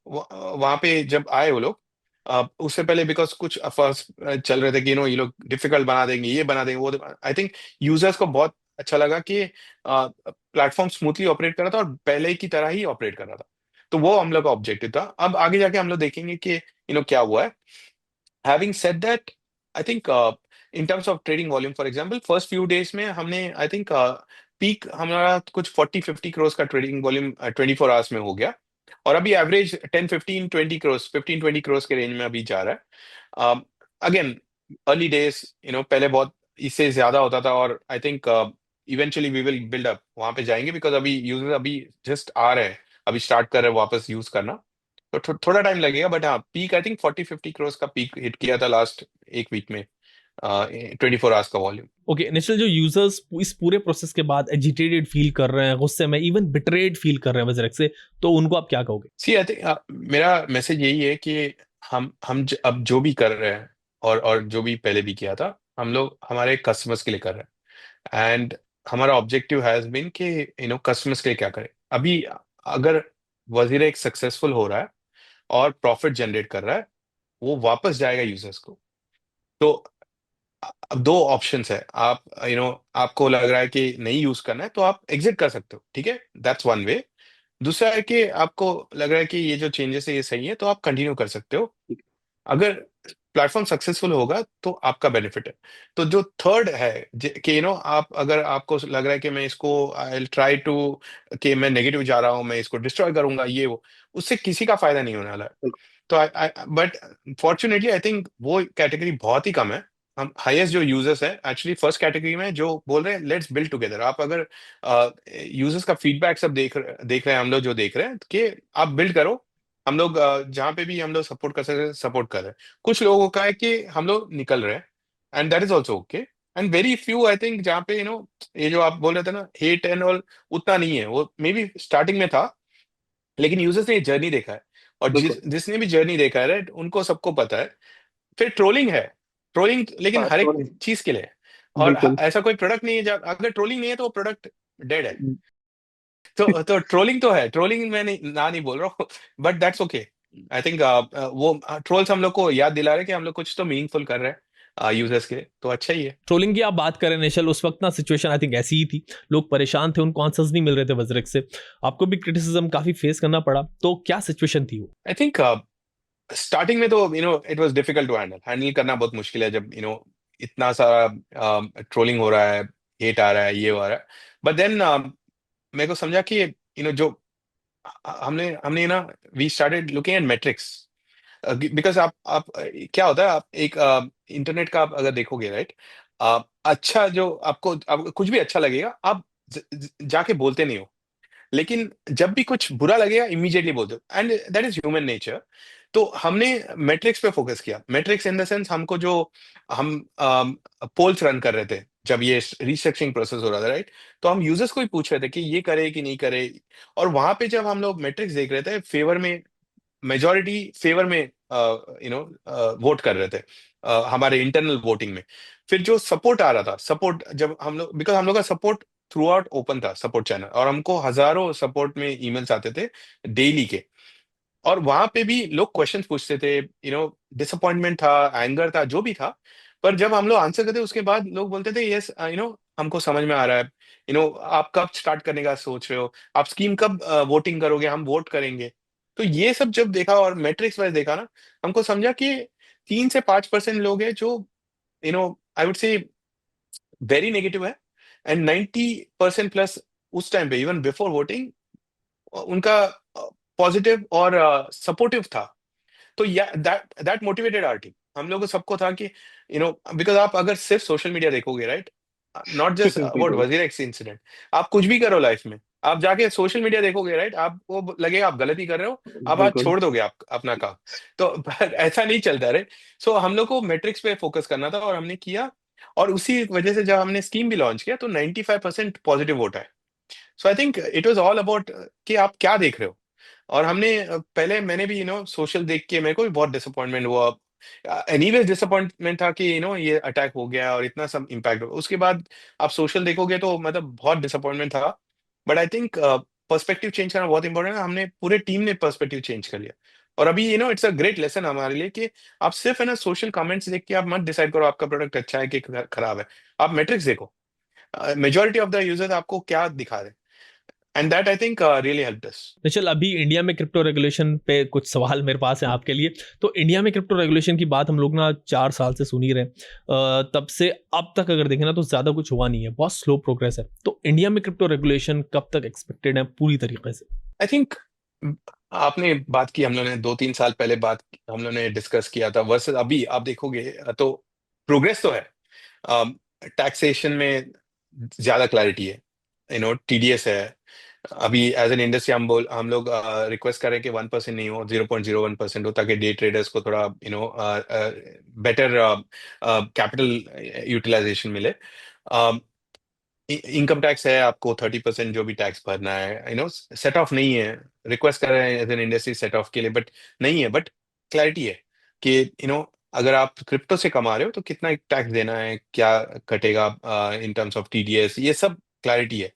वहां पे जब आए वो लोग, उससे पहले बिकॉज कुछ अफर्स चल रहे थे कि ये लोग डिफिकल्ट बना देंगे, ये बना देंगे, वो। आई थिंक यूजर्स को बहुत अच्छा लगा कि प्लेटफॉर्म स्मूथली ऑपरेट कर रहा था और पहले की तरह ही ऑपरेट कर रहा था। तो वो हम लोग का ऑब्जेक्टिव था। अब आगे जाके हम लोग देखेंगे कि क्या हुआ है। Having said that, I think in terms of trading volume, for example first few days में हमने आई थिंक पीक हमारा कुछ 40-50 करोड़ का ट्रेडिंग वॉल्यूम 24 आवर्स में हो गया। और अभी एवरेज 10-15-20 करोड़, 15-20 करोड़ के रेंज में अभी जा रहा है। अगेन अर्ली डेज, पहले बहुत इससे ज्यादा होता था, और I think eventually we will build up, वहां पे जाएंगे, बिकॉज अभी यूजर्स अभी जस्ट आ रहे हैं, अभी स्टार्ट कर रहे हैं वापस यूज करना। तो थोड़ा टाइम लगेगा, बट हाँ, पीक आई थिंक 40-50 करोड़ का पीक हिट किया था लास्ट एक वीक में, 24 आवर्स का वॉल्यूम। ओके निश्चल, जो यूजर्स इस पूरे प्रोसेस के बाद एजिटेटेड फील कर रहे हैं, गुस्से में, इवन बिट्रेड फील कर रहे हैं वजरेक्स से, तो उनको आप क्या कहोगे? सी आई थिंक मेरा मैसेज यही है कि हम अब जो भी कर रहे हैं, और जो भी पहले भी किया था, हम लोग हमारे कस्टमर्स के लिए कर रहे हैं। एंड हमारा ऑब्जेक्टिव हैज बीन कि कस्टमर्स के लिए क्या करें। अभी अगर वजीर एक सक्सेसफुल हो रहा है और प्रॉफिट जनरेट कर रहा है, वो वापस जाएगा यूजर्स को। तो अब दो ऑप्शंस है। आप आपको लग रहा है कि नहीं यूज करना है, तो आप एग्जिट कर सकते हो, ठीक है, दैट्स वन वे। दूसरा है कि आपको लग रहा है कि ये जो चेंजेस है ये सही है, तो आप कंटिन्यू कर सकते हो। अगर प्लेटफॉर्म सक्सेसफुल होगा तो आपका बेनिफिट है। तो जो थर्ड है, कि आप, अगर आपको लग रहा है कि मैं इसको आई ट्राई टू, कि मैं नेगेटिव जा रहा हूं, मैं इसको डिस्ट्रॉय करूंगा, ये वो, उससे किसी का फायदा नहीं होने वाला है। तो आई बट फॉर्चुनेटली आई थिंक वो कैटेगरी बहुत ही कम है। हम हाईएस्ट जो यूजर्स है एक्चुअली फर्स्ट कैटेगरी में, जो बोल रहे हैं लेट्स बिल्ड टुगेदर। आप अगर यूजर्स का फीडबैक सब देख रहे हैं, हम लोग जो देख रहे हैं कि आप बिल्ड करो, हम लोग जहाँ पे भी हम लोग सपोर्ट कर सकते हैं सपोर्ट कर रहे हैं। कुछ लोगों का है कि हम लोग निकल रहे हैं, and that is also okay. And very few I think जहाँ पे ये जो आप बोल रहे थे ना, हेट एंड ऑल, उतना नहीं है। वो मे बी स्टार्टिंग में था, लेकिन यूजर्स ने ये जर्नी देखा है, और बिल्कुल। जिसने भी जर्नी देखा है, राइट, उनको सबको पता है। फिर ट्रोलिंग है, ट्रोलिंग, लेकिन हाँ, हर एक सॉरी। चीज के लिए है। और बिल्कुल। ऐसा कोई प्रोडक्ट नहीं है अगर ट्रोलिंग नहीं है तो वो प्रोडक्ट डेड है। तो ट्रोलिंग तो है, ट्रोलिंग मैं नहीं बोल रहा हूँ, but that's okay. I think वो ट्रोल्स हम लोग को याद दिला रहे हैं कि हम लोग कुछ तो मीनिंगफुल कर रहे हैं यूजर्स के लिए, तो अच्छा ही है। ट्रोलिंग की आप बात करें निशल, उस वक्त ना सिचुएशन आई थिंक ऐसी ही थी, लोग परेशान थे, उनको आंसर्स नहीं मिल रहे थे वजरेक्स से, आपको भी क्रिटिसिज्म काफी फेस करना पड़ा, तो क्या सिचुएशन थी वो? आई थिंक स्टार्टिंग में तो it was difficult to handle करना बहुत मुश्किल है, जब इतना सारा ट्रोलिंग हो रहा है, हेट आ रहा है, ये हो रहा है। बट देन मेरे को समझा कि जो हमने हमने ना we started looking at metrics. Because क्या होता है, आप एक इंटरनेट का आप अगर देखोगे, राइट, अच्छा, जो आपको कुछ भी अच्छा लगेगा, आप जाके बोलते नहीं हो। लेकिन जब भी कुछ बुरा लगेगा इमीडिएटली बोल दो, and that is human nature. तो हमने मैट्रिक्स पे फोकस किया। मैट्रिक्स इन द सेंस, हमको जो हम पोल्स रन कर रहे थे जब ये रिस्ट्रक्चरिंग प्रोसेस हो रहा था, राइट, तो हम यूजर्स को ही पूछ रहे थे कि ये करे कि नहीं करे। और वहां पे जब हम लोग मैट्रिक्स देख रहे थे, फेवर में, मेजोरिटी फेवर में वोट कर रहे थे हमारे इंटरनल वोटिंग में। फिर जो सपोर्ट आ रहा था, सपोर्ट जब हम लोग, बिकॉज हम लोग का सपोर्ट थ्रू आउट ओपन था, सपोर्ट चैनल, और हमको हजारों सपोर्ट में ईमेल्स आते थे डेली के। और वहां पे भी लोग क्वेश्चन पूछते थे, डिसअपॉइंटमेंट था, एंगर था, जो भी था। पर जब हम लोग आंसर करते उसके बाद लोग बोलते थे यस, हमको समझ में आ रहा है, आप कब स्टार्ट करने का सोच रहे हो, आप स्कीम कब वोटिंग करोगे, हम वोट करेंगे। तो ये सब जब देखा और मैट्रिक्स वाइज देखा ना, हमको समझा कि 3 से 5% लोग हैं जो I would say very negative है, एंड 90% प्लस उस टाइम पे इवन बिफोर वोटिंग उनका पॉजिटिव और सपोर्टिव था। तो या that that motivated our team. हम लोगों को सबको था कि बिकॉज आप अगर सिर्फ सोशल मीडिया देखोगे, राइट, नॉट जस्ट अबाउट बिल्कुल। वजीर एक्स इंसिडेंट, आप कुछ भी करो लाइफ में, आप जाके सोशल मीडिया देखोगे, राइट, आपको लगेगा आप गलती कर रहे हो, आप आज बिल्कुल। छोड़ दोगे आप अपना काम। तो but ऐसा नहीं चलता, राइट। सो हम लोग को मेट्रिक्स पे फोकस करना था, और हमने किया। और उसी वजह से जब हमने स्कीम भी लॉन्च किया, तो 95% पॉजिटिव वोट है। So I think it was all about कि आप क्या देख रहे हो। और हमने पहले मैंने भी सोशल देख के मेरे को भी बहुत डिसअपॉइंटमेंट हुआ। एनीवेज डिसअपॉइंटमेंट था कि ये अटैक हो गया और इतना सब इम्पैक्ट हो, उसके बाद आप सोशल देखोगे तो मतलब बहुत डिसअपॉइंटमेंट था। But I think perspective change करना बहुत इंपॉर्टेंट है, हमने पूरे टीम ने पर्सपेक्टिव चेंज कर लिया। और अभी इट्स अ ग्रेट लेसन हमारे लिए कि आप सिर्फ है ना सोशल कमेंट्स देख के आप मत डिसाइड करो आपका प्रोडक्ट अच्छा है कि खराब है। आप मेट्रिक्स देखो, मेजोरिटी ऑफ द यूजर्स आपको क्या दिखा रहे हैं, and that I think really helped अस। तो चल, अभी इंडिया में क्रिप्टो रेगुलेशन पे कुछ सवाल मेरे पास है आपके लिए। तो इंडिया में क्रिप्टो रेगुलेशन की बात हम लोग ना 4 साल से सुन ही रहे हैं। तब से अब तक अगर देखें ना तो ज़्यादा कुछ हुआ नहीं है, बहुत स्लो प्रोग्रेस है। तो इंडिया में क्रिप्टो रेगुलेशन कब तक एक्सपेक्टेड है पूरी तरीके से? आई थिंक आपने बात की, हम लोगों ने 2-3 साल पहले बात हम लोगों ने डिस्कस किया था वर्सेस अभी आप देखोगे तो प्रोग्रेस तो है। टैक्सेशन में ज्यादा क्लैरिटी है, टीडीएस है। अभी एज एन इंडस्ट्री हम लोग रिक्वेस्ट करें कि 1% नहीं हो, 0.01% हो, ताकि डे ट्रेडर्स को थोड़ा बेटर कैपिटल यूटिलाइजेशन मिले। इनकम टैक्स है, आपको 30% जो भी टैक्स भरना है, सेट ऑफ नहीं है। रिक्वेस्ट कर रहे हैं as an industry set of के लिए, बट नहीं है। बट क्लैरिटी है कि अगर आप क्रिप्टो से कमा रहे हो तो कितना टैक्स देना है, क्या कटेगा इन टर्म्स ऑफ टीडीएस, ये सब क्लैरिटी है,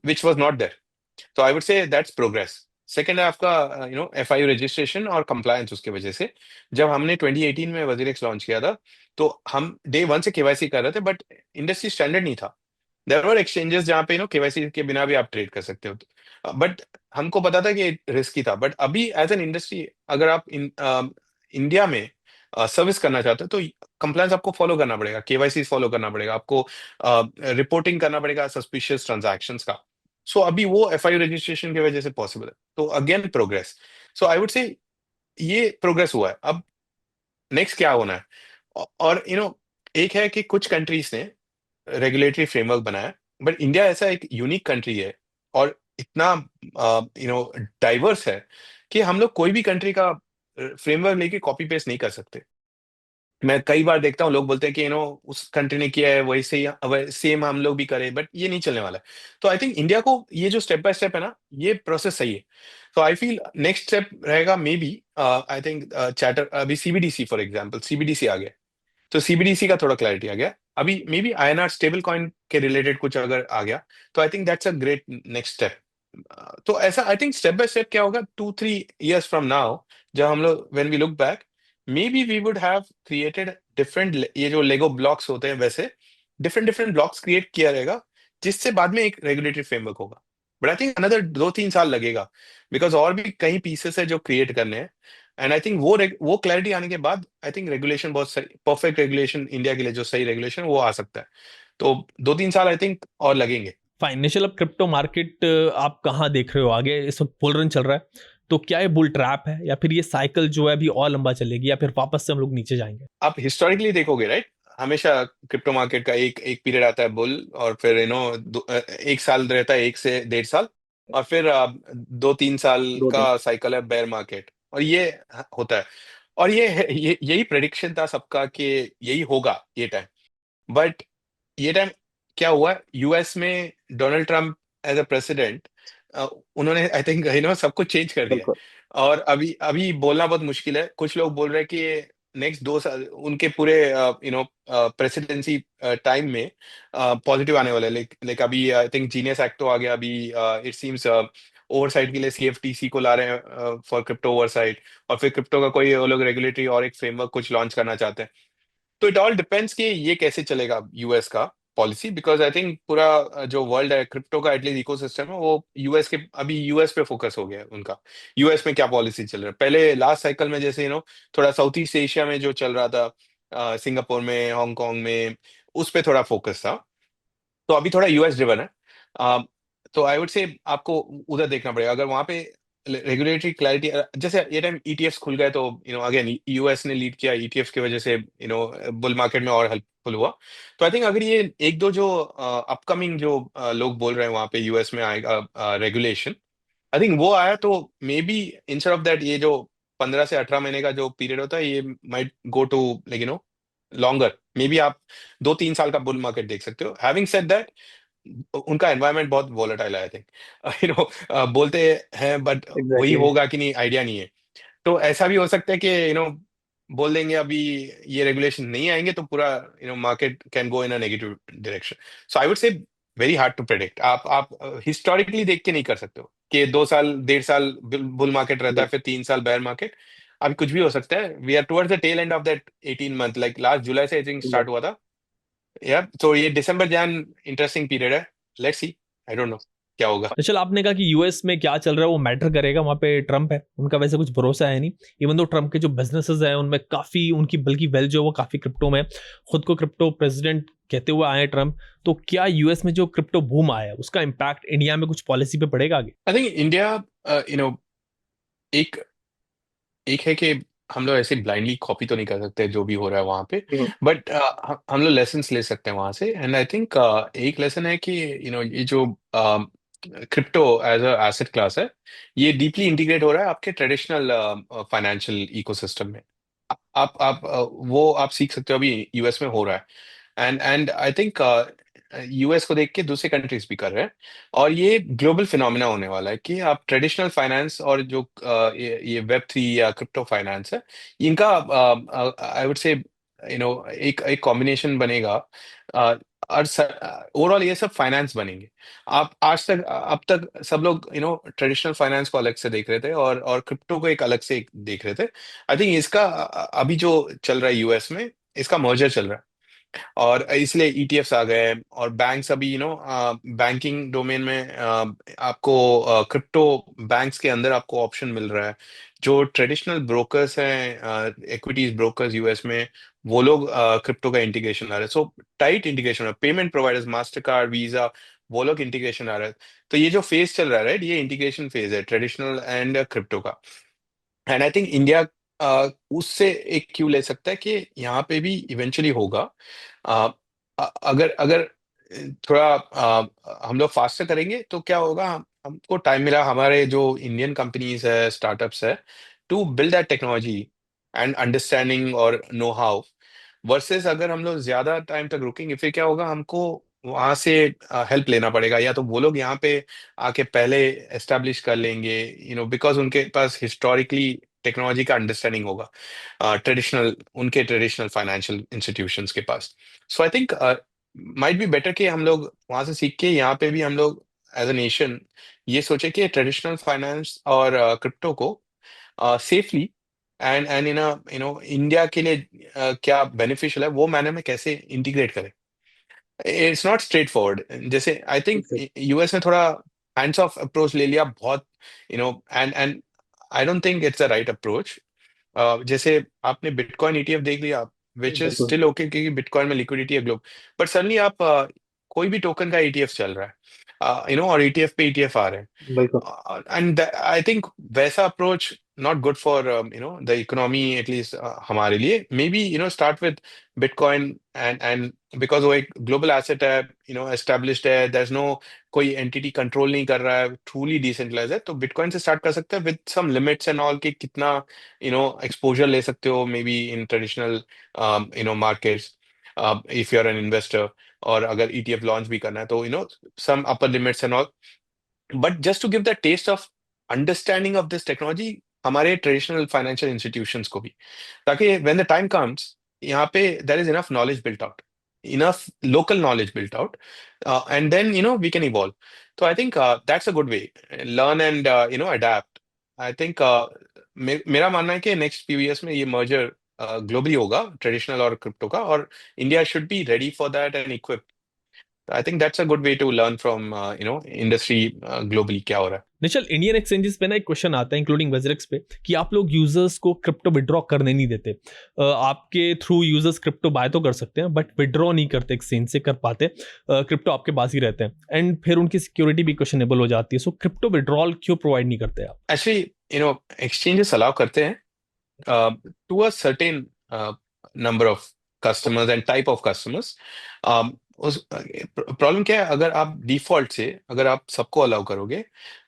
विच वॉज नॉट देयर। तो I would say that's progress. Second है आपका एफआईयू रजिस्ट्रेशन और कंप्लायंस। उसके वजह से जब हमने 2018 में वजीरेक्स लॉन्च किया था, तो हम डे वन से केवाईसी कर रहे थे, बट इंडस्ट्री स्टैंडर्ड नहीं था। देयर वर एक्सचेंजेस जहाँ पे केवाईसी के बिना भी आप ट्रेड कर सकते हो, बट हमको पता था कि रिस्की था। बट अभी एज एन इंडस्ट्री अगर आप इंडिया में सर्विस करना चाहते हो तो कंप्लायंस आपको फॉलो करना पड़ेगा, केवाईसी फॉलो करना पड़ेगा आपको, रिपोर्टिंग करना पड़ेगा सस्पिशियस ट्रांजैक्शंस का। सो अभी वो एफआईयू रजिस्ट्रेशन की वजह से पॉसिबल है, तो again progress. So I would से ये प्रोग्रेस हुआ है। अब नेक्स्ट क्या होना है? और एक है कि कुछ कंट्रीज ने रेगुलेटरी फ्रेमवर्क बनाया, बट इंडिया ऐसा एक यूनिक कंट्री है और इतना डाइवर्स है कि हम लोग कोई भी कंट्री का फ्रेमवर्क लेके कॉपी पेस्ट नहीं कर सकते। मैं कई बार देखता हूँ लोग बोलते हैं कि उस कंट्री ने किया है वैसे ही सेम हम लोग भी करें, बट ये नहीं चलने वाला है। तो आई थिंक इंडिया को ये जो स्टेप बाय स्टेप है ना, ये प्रोसेस सही है। तो आई फील नेक्स्ट स्टेप रहेगा maybe, I think chatter अभी सीबीडीसी फॉर एग्जांपल, सीबीडीसी आ गया, तो सीबीडीसी का थोड़ा क्लैरिटी आ गया। अभी maybe INR stable coin के रिलेटेड कुछ अगर आ गया, तो I think that's a great next step. तो ऐसा I think step by step क्या होगा, 2-3 years फ्रॉम नाउ, जब हम लोग when we look back, maybe we would have created different, ये जो लेगो ब्लॉक्स होते हैं वैसे डिफरेंट डिफरेंट ब्लॉक्स क्रिएट किया रहेगा, जिससे बाद में एक रेगुलेटरी फ्रेमवर्क होगा। बट आई थिंक अनदर 2-3 साल लगेगा, बिकॉज और भी कई पीसेस है जो क्रिएट करने हैं। एंड आई थिंक वो क्लैरिटी आने के बाद आई थिंक रेगुलेशन बहुत सही, परफेक्ट रेगुलेशन इंडिया के लिए जो सही रेगुलेशन वो आ सकता है। तो 2-3 साल आई थिंक और लगेंगे। फाइनेंशियल, अब क्रिप्टो मार्केट आप कहाँ देख रहे हो आगे? इस वक्त बुल रन चल रहा है, तो क्या ये बुल ट्रैप है, या फिर ये साइकिल जो है अभी और लंबा चलेगी, या फिर वापस से हम लोग नीचे जाएंगे? आप हिस्टोरिकली देखोगे राइट, हमेशा क्रिप्टो मार्केट का एक एक पीरियड आता है बुल, और फिर 1 साल रहता है, 1 से 1.5 साल, और फिर 2-3 साल दो तीन। का साइकिल है बेयर मार्केट, और ये होता है। और यही प्रेडिक्शन था सबका कि यही होगा ये टाइम। बट ये टाइम क्या हुआ, यूएस में Donald Trump as a president, उन्होंने आई थिंक सब कुछ चेंज कर दिया है। बिल्कुल। और अभी अभी बोलना बहुत मुश्किल है। कुछ लोग बोल रहे हैं कि नेक्स्ट 2 साल उनके पूरे प्रेसिडेंसी टाइम में पॉजिटिव आने वाला है। लाइक अभी आई थिंक जीनियस एक्ट तो आ गया अभी, इट सीम्स ओवरसाइट के लिए सीएफटीसी को ला रहे हैं फॉर क्रिप्टो ओवरसाइट, और फिर क्रिप्टो का कोई वो लोग रेगुलेटरी और एक फ्रेमवर्क कुछ लॉन्च करना चाहते हैं। तो इट ऑल डिपेंड्स कि ये कैसे चलेगा यूएस का पॉलिसी, बिकॉज आई थिंक पूरा जो वर्ल्ड है क्रिप्टो का एटलीस्ट इकोसिस्टम है, वो यूएस के अभी यूएस पे फोकस हो गया है उनका। यूएस में क्या पॉलिसी चल रहा है, पहले लास्ट साइकिल में जैसे थोड़ा साउथ ईस्ट एशिया में जो चल रहा था, सिंगापुर में, हांगकांग में, उस पे थोड़ा फोकस था। तो अभी थोड़ा यूएस ड्रिवन है। अ, तो आई वुड से आपको उधर देखना पड़ेगा अगर वहां पे रेगुलेटरी क्लैरिटी। जैसे ये टाइम ईटीएफ्स खुल गए, तो अगेन यूएस ने लीड किया ईटीएफ्स की वजह से, बुल मार्केट में और हेल्पफुल हुआ। तो आई थिंक अगर ये एक दो जो अपकमिंग जो लोग बोल रहे हैं वहां पे यूएस में आएगा रेगुलेशन, आई थिंक वो आया तो may be instead of that ये जो 15 से 18 महीने का जो पीरियड होता है, ये might go to like longer. Maybe आप 2-3 साल का बुल मार्केट देख सकते हो। हैविंग सेड दैट, उनका एनवायरनमेंट बहुत वोलेटाइल है आई थिंक। बोलते हैं, बट वही एग्जैक्टली। होगा कि नहीं आइडिया नहीं है। तो ऐसा भी हो सकता है कि बोल देंगे अभी ये रेगुलेशन नहीं आएंगे तो पूरा market can go in a negative direction. So I would say very hard to predict. आप हिस्टोरिकली देख के नहीं कर सकते हो कि 2 साल 1.5 साल बुल मार्केट रहता है, फिर 3 साल बेयर मार्केट। अभी कुछ भी हो सकता है, we are towards the tail end of that 18 month, like last July से आई थिंक स्टार्ट हुआ था। या तो ये दिसंबर जैन इंटरेस्टिंग पीरियड है, let's see, I don't know क्या होगा। चल, आपने कहा कि यूएस में क्या चल रहा है वो मैटर करेगा, वहां पे ट्रम्प है, उनका वैसे कुछ भरोसा है नहीं। इवन दो ट्रम्प के जो बिजनेसेस हैं उनमें काफी उनकी बल्कि वेल जो है वो काफी क्रिप्टो में है। खुद को क्रिप्टो प्रेसिडेंट कहते हुए आए ट्रम्प। तो क्या यूएस में जो क्रिप्टो बूम आया है उसका इम्पैक्ट इंडिया में कुछ पॉलिसी पे पड़ेगा आगे? I think India, you know, एक एक है कि हम लोग ऐसे ब्लाइंडली कॉपी तो नहीं कर सकते जो भी हो रहा है वहां पे, बट हम लोग लेसन्स ले सकते हैं वहां से। एंड आई थिंक एक लेसन है कि ये जो crypto as a asset class है, ये डीपली इंटीग्रेट हो रहा है आपके ट्रेडिशनल फाइनेंशियल इकोसिस्टम में। वो आप सीख सकते हो, अभी यूएस में हो रहा है। एंड आई थिंक यूएस को देख के दूसरे कंट्रीज भी कर रहे हैं। और ये ग्लोबल फिनोमिना होने वाला है कि आप ट्रेडिशनल फाइनेंस और जो ये वेब 3 या क्रिप्टो फाइनेंस है, इनका आई वुड से एक एक कॉम्बिनेशन बनेगा। अ, और ओवरऑल ये सब फाइनेंस बनेंगे। आप आज तक अब तक सब लोग ट्रेडिशनल फाइनेंस को अलग से देख रहे थे और क्रिप्टो को एक अलग से देख रहे थे। आई थिंक इसका अभी जो चल रहा है यूएस में, इसका मर्जर चल रहा है। और इसलिए ईटीएफ्स आ गए, और बैंक्स अभी बैंकिंग डोमेन में आपको क्रिप्टो बैंक्स के अंदर आपको ऑप्शन मिल रहा है। जो ट्रेडिशनल ब्रोकर्स हैं, इक्विटीज ब्रोकर्स यूएस में, वो लोग क्रिप्टो का इंटीग्रेशन ला रहे हैं। सो टाइट इंटीग्रेशन है, payment providers master card visa, वो लोग इंटीग्रेशन आ रहा है। तो ये जो फेज चल रहा है, राइट, ये इंटीग्रेशन फेज है ट्रेडिशनल एंड क्रिप्टो का। एंड आई थिंक इंडिया उससे एक क्यू ले सकता है कि यहाँ पे भी इवेंचुअली होगा। अ, अगर अगर थोड़ा हम लोग फास्टर करेंगे तो क्या होगा, हमको टाइम मिला, हमारे जो इंडियन कंपनीज है, स्टार्टअप्स है, to build that technology and understanding और नो हाउ। वर्सेस अगर हम लोग ज्यादा टाइम तक रुकेंगे, फिर क्या होगा, हमको वहां से हेल्प लेना पड़ेगा, या तो वो लोग यहाँ पे आके पहले एस्टेब्लिश कर लेंगे, बिकॉज उनके पास हिस्टोरिकली टेक्नोलॉजी का अंडरस्टैंडिंग होगा, उनके ट्रेडिशनल फाइनेंशियल इंस्टीट्यूशंस के पास। So I think might be better कि हम लोग वहां से सीख के यहाँ पे भी हम लोग एज अ नेशन ये सोचे कि ट्रेडिशनल फाइनेंस और क्रिप्टो को सेफली एंड इंडिया के लिए क्या बेनिफिशियल है वो मैनर में कैसे इंटीग्रेट करें। It's not straight forward. जैसे आई थिंक यूएस ने थोड़ा हैंड्स ऑफ अप्रोच ले लिया बहुत, and I don't think it's the right approach. जैसे आपने बिटकॉइन ईटीएफ देख लिया, विच इज बिल्कुल। स्टिल ओके क्योंकि बिटकॉइन में लिक्विडिटी है ग्लोब। बट सडनली आप कोई भी टोकन का ईटीएफ चल रहा है, और ईटीएफ पे ईटीएफ आ रहे हैं। बिल्कुल। एंड आई थिंक वैसा approach not good for the economy, at least हमारे लिए। May be start with bitcoin and because वो एक ग्लोबल एसेट है, एस्टेब्लिश्ड है, देयर इज नो कोई एंटिटी कंट्रोल नहीं कर रहा है, ट्रूली डिसेंट्रलाइज है, तो बिटकॉइन से स्टार्ट कर सकते हैं with some limits and all, कि कितना एक्सपोजर ले सकते हो may be in traditional markets, if you are an investor. और अगर ईटीएफ लॉन्च भी करना है तो some upper limits and all. But just to give the taste of understanding of this technology हमारे ट्रेडिशनल फाइनेंशियल इंस्टीट्यूशंस को भी, ताकि व्हेन द टाइम कम्स, यहाँ पे there is enough knowledge built out, enough local knowledge built out, and then we can evolve. तो I think that's a good way, learn and adapt. I think मेरा मानना है कि next few years में ये merger globally होगा, traditional और crypto का, और India should be ready for that and equip. I think that's a good way to learn from industry globally क्या हो रहा है। निश्चल, इंडियन एक्सचेंजेस पे ना एक क्वेश्चन आता है इंक्लूडिंग वेजरेक्स पे कि आप लोग यूजर्स को क्रिप्टो विड्रॉ करने नहीं देते। आपके थ्रू यूजर्स क्रिप्टो बाय तो कर सकते हैं बट विड्रॉ नहीं करते, एक्सचेंज से कर पाते। क्रिप्टो आपके पास ही रहते हैं एंड फिर उनकी सिक्योरिटी भी क्वेश्चनेबल हो जाती है। सो क्रिप्टो विड्रॉल क्यों प्रोवाइड नहीं करते आप? एक्चुअली exchanges अलाउ करते हैं to a certain number of customers and type of customers. उस प्रॉब्लम क्या है, अगर आप डिफॉल्ट से अगर आप सबको अलाउ करोगे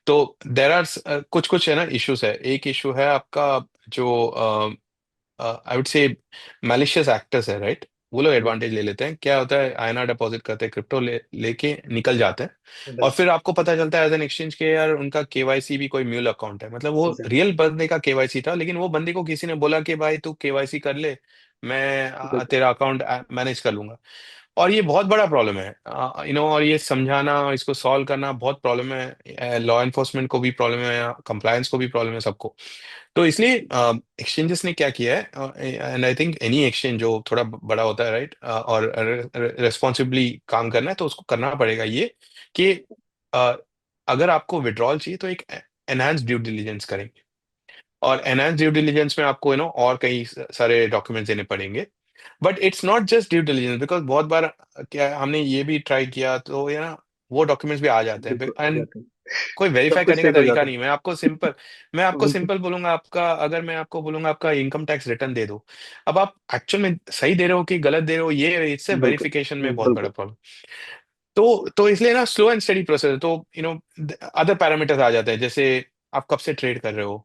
तो देर आर कुछ कुछ है ना इश्यूज है। एक इशू है आपका जो आई वुड से मैलिशियस एक्टर्स है, राइट, वो लोग एडवांटेज ले लेते हैं। क्या होता है, आईएनआर डिपॉजिट करते हैं, क्रिप्टो लेके निकल जाते हैं, और फिर आपको पता चलता है एज एन एक्सचेंज के यार उनका केवाईसी भी कोई म्यूल अकाउंट है, मतलब वो रियल बंदे का केवाईसी था, लेकिन वो बंदे को किसी ने बोला कि भाई तू केवाईसी कर ले, मैं बिल्कुल। तेरा अकाउंट मैनेज कर लूंगा। और ये बहुत बड़ा प्रॉब्लम है, और ये समझाना, इसको सॉल्व करना बहुत प्रॉब्लम है, लॉ एनफोर्समेंट को भी प्रॉब्लम है, कंप्लायंस को भी प्रॉब्लम है, सबको। तो इसलिए एक्सचेंजेस ने क्या किया है, and I think any exchange जो थोड़ा बड़ा होता है, राइट, और रेस्पॉन्सिबली काम करना है, तो उसको करना पड़ेगा ये कि अ, अगर आपको विड्रॉल चाहिए तो एक एनहांस ड्यू डिलिजेंस करेंगे। और एनहांस ड्यू डिलिजेंस में आपको और कई सारे डॉक्यूमेंट्स देने पड़ेंगे। But it's not just due diligence, because बहुत बार क्या हमने ये भी ट्राई किया, तो ये ना वो डॉक्यूमेंट्स भी आ जाते हैं, बिल्कुल आ एंड जाते हैं, कोई सब वेरीफाई कुछ करने का सेट हो तरीका जाता नहीं है। मैं आपको है। सिंपल बोलूंगा, आपका अगर मैं आपको बोलूंगा आपका इनकम टैक्स रिटर्न दे दो, अब आप एक्चुअल में सही दे रहे हो कि गलत दे रहे हो, ये इससे बिल्कुल वेरिफिकेशन में बहुत बड़ा बिल्कुल प्रॉब्लम। तो इसलिए ना स्लो एंड स्टडी प्रोसेस है। तो अदर पैरामीटर्स आ जाते हैं, जैसे आप कब से ट्रेड कर रहे हो,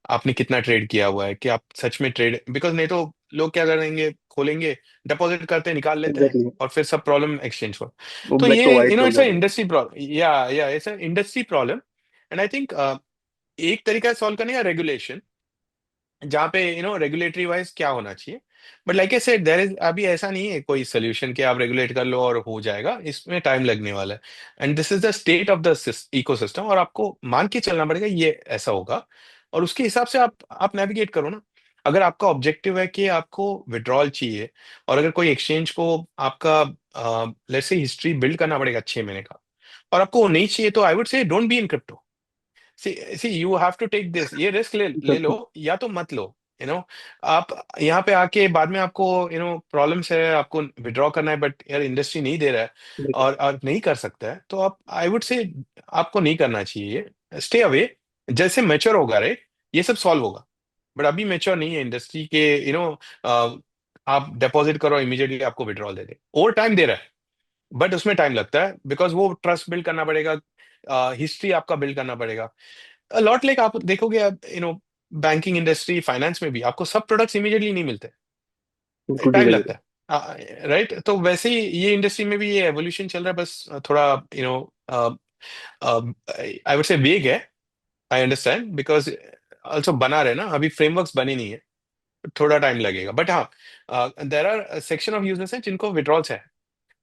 आपने कितना ट्रेड किया हुआ है, कि आप सच में ट्रेड, बिकॉज नहीं तो लोग क्या करेंगे, खोलेंगे, डिपॉजिट करते हैं, निकाल लेते हैं, एग्जैक्टली, और फिर सब प्रॉब्लम एक्सचेंज पर। वो तो ब्लैक टू ये व्हाइट हो इट्स अ जाता है। इंडस्ट्री प्रॉब्लम, या it's a industry problem. And I think एक तरीका सॉल्व करने का रेगुलेशन, जहाँ पे रेगुलेटरी वाइज क्या होना चाहिए। But like I said, there is अभी ऐसा नहीं है कोई सोल्यूशन कि आप रेगुलेट कर लो और हो जाएगा, इसमें टाइम लगने वाला है। And this is the state of the ecosystem, और आपको मान के चलना पड़ेगा ये ऐसा होगा, और उसके हिसाब से आप नेविगेट करो ना। अगर आपका ऑब्जेक्टिव है कि आपको विड्रॉल चाहिए, और अगर कोई एक्सचेंज को आपका लेट्स से हिस्ट्री बिल्ड करना पड़ेगा 6 महीने का, और आपको वो नहीं चाहिए, तो I would say don't be in crypto. See you have to take this, ये रिस्क ले लो, बिल्कुल या तो मत लो। यू नो आप यहाँ पे आके बाद में आपको प्रॉब्लम्स है, आपको विड्रॉ करना है, बट यार इंडस्ट्री नहीं दे रहा है, बिल्कुल और नहीं कर सकता है, तो आप आई वुड से आपको नहीं करना चाहिए, स्टे अवे। जैसे मैच्योर होगा, राइट, ये सब सॉल्व होगा। बट अभी मैच्योर नहीं है इंडस्ट्री के, आप डिपॉजिट करो, इमीडिएटली आपको विड्रॉल दे दे, ओवर टाइम दे रहा है, बट उसमें टाइम लगता है, बिकॉज वो ट्रस्ट बिल्ड करना पड़ेगा, हिस्ट्री आपका बिल्ड करना पड़ेगा। लॉट लाइक आप देखोगे, अब बैंकिंग इंडस्ट्री, फाइनेंस में भी आपको सब प्रोडक्ट्स इमीडिएटली नहीं मिलते, बिल्कुल टाइम धीरे लगता धीरे। है, राइट। तो वैसे ही ये इंडस्ट्री में भी ये एवोल्यूशन चल रहा है, बस थोड़ा आई वुड से वेग है। आई अंडरस्टैंड, बिकॉज ऑल्सो बना रहे ना, अभी फ्रेमवर्क्स बने नहीं है, थोड़ा टाइम लगेगा। बट हाँ, there are section of users हैं जिनको विड्रॉल्स है,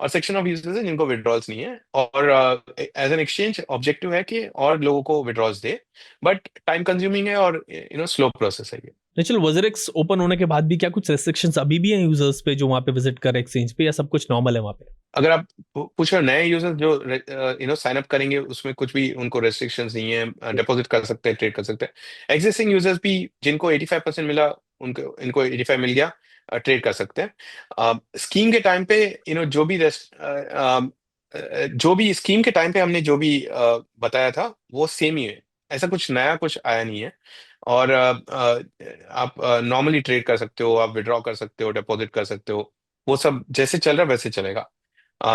और सेक्शन ऑफ यूजर्स हैं जिनको विड्रॉल्स नहीं है, और एज एन एक्सचेंज ऑब्जेक्टिव है कि और लोगों को withdrawals they, but time consuming है, और स्लो प्रोसेस है ये। चलो, वजरेक्स ओपन होने के बाद भी क्या कुछ रेस्ट्रिक्शंस अभी भी हैं यूजर्स पे जो वहां पे विजिट कर एक्सचेंज पे, या सब कुछ नॉर्मल है वहां पे? अगर आप पूछ रहे हो नए यूजर्स जो साइन अप करेंगे, उसमें कुछ भी उनको रेस्ट्रिक्शंस नहीं है, डिपॉजिट कर सकते हैं, ट्रेड कर सकते हैं। एग्जिस्टिंग यूजर्स भी जिनको 85% मिला, उनको इनको 85 मिल गया, ट्रेड कर सकते हैं। स्कीम के टाइम पे जो भी स्कीम के टाइम पे हमने जो भी बताया था, वो सेम ही है, ऐसा कुछ नया कुछ आया नहीं है। और आप नॉर्मली ट्रेड कर सकते हो, आप विड्रॉ कर सकते हो, डिपॉजिट कर सकते हो, वो सब जैसे चल रहा है वैसे चलेगा।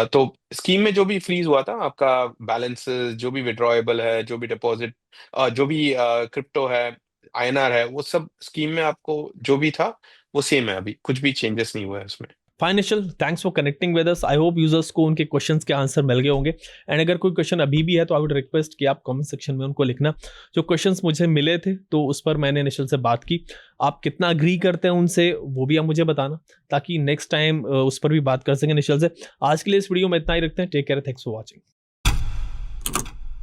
तो स्कीम में जो भी फ्रीज हुआ था आपका, बैलेंस जो भी विड्रॉएबल है, जो भी डिपॉजिट, जो भी क्रिप्टो है, आईएनआर है, वो सब स्कीम में आपको जो भी था वो सेम है, अभी कुछ भी चेंजेस नहीं हुआ है उसमें। Financial, thanks for connecting with us. I hope users को उनके क्वेश्चंस के आंसर मिल गए होंगे। एंड अगर कोई क्वेश्चन अभी भी है तो आई वुड रिक्वेस्ट कि आप कमेंट सेक्शन में उनको लिखना। जो क्वेश्चंस मुझे मिले थे तो उस पर मैंने निशल से बात की, आप कितना अग्री करते हैं उनसे वो भी आप मुझे बताना, ताकि नेक्स्ट टाइम उस पर भी बात कर सकें निशल से। आज के लिए इस वीडियो में इतना ही रखते हैं। Take care, thanks for watching.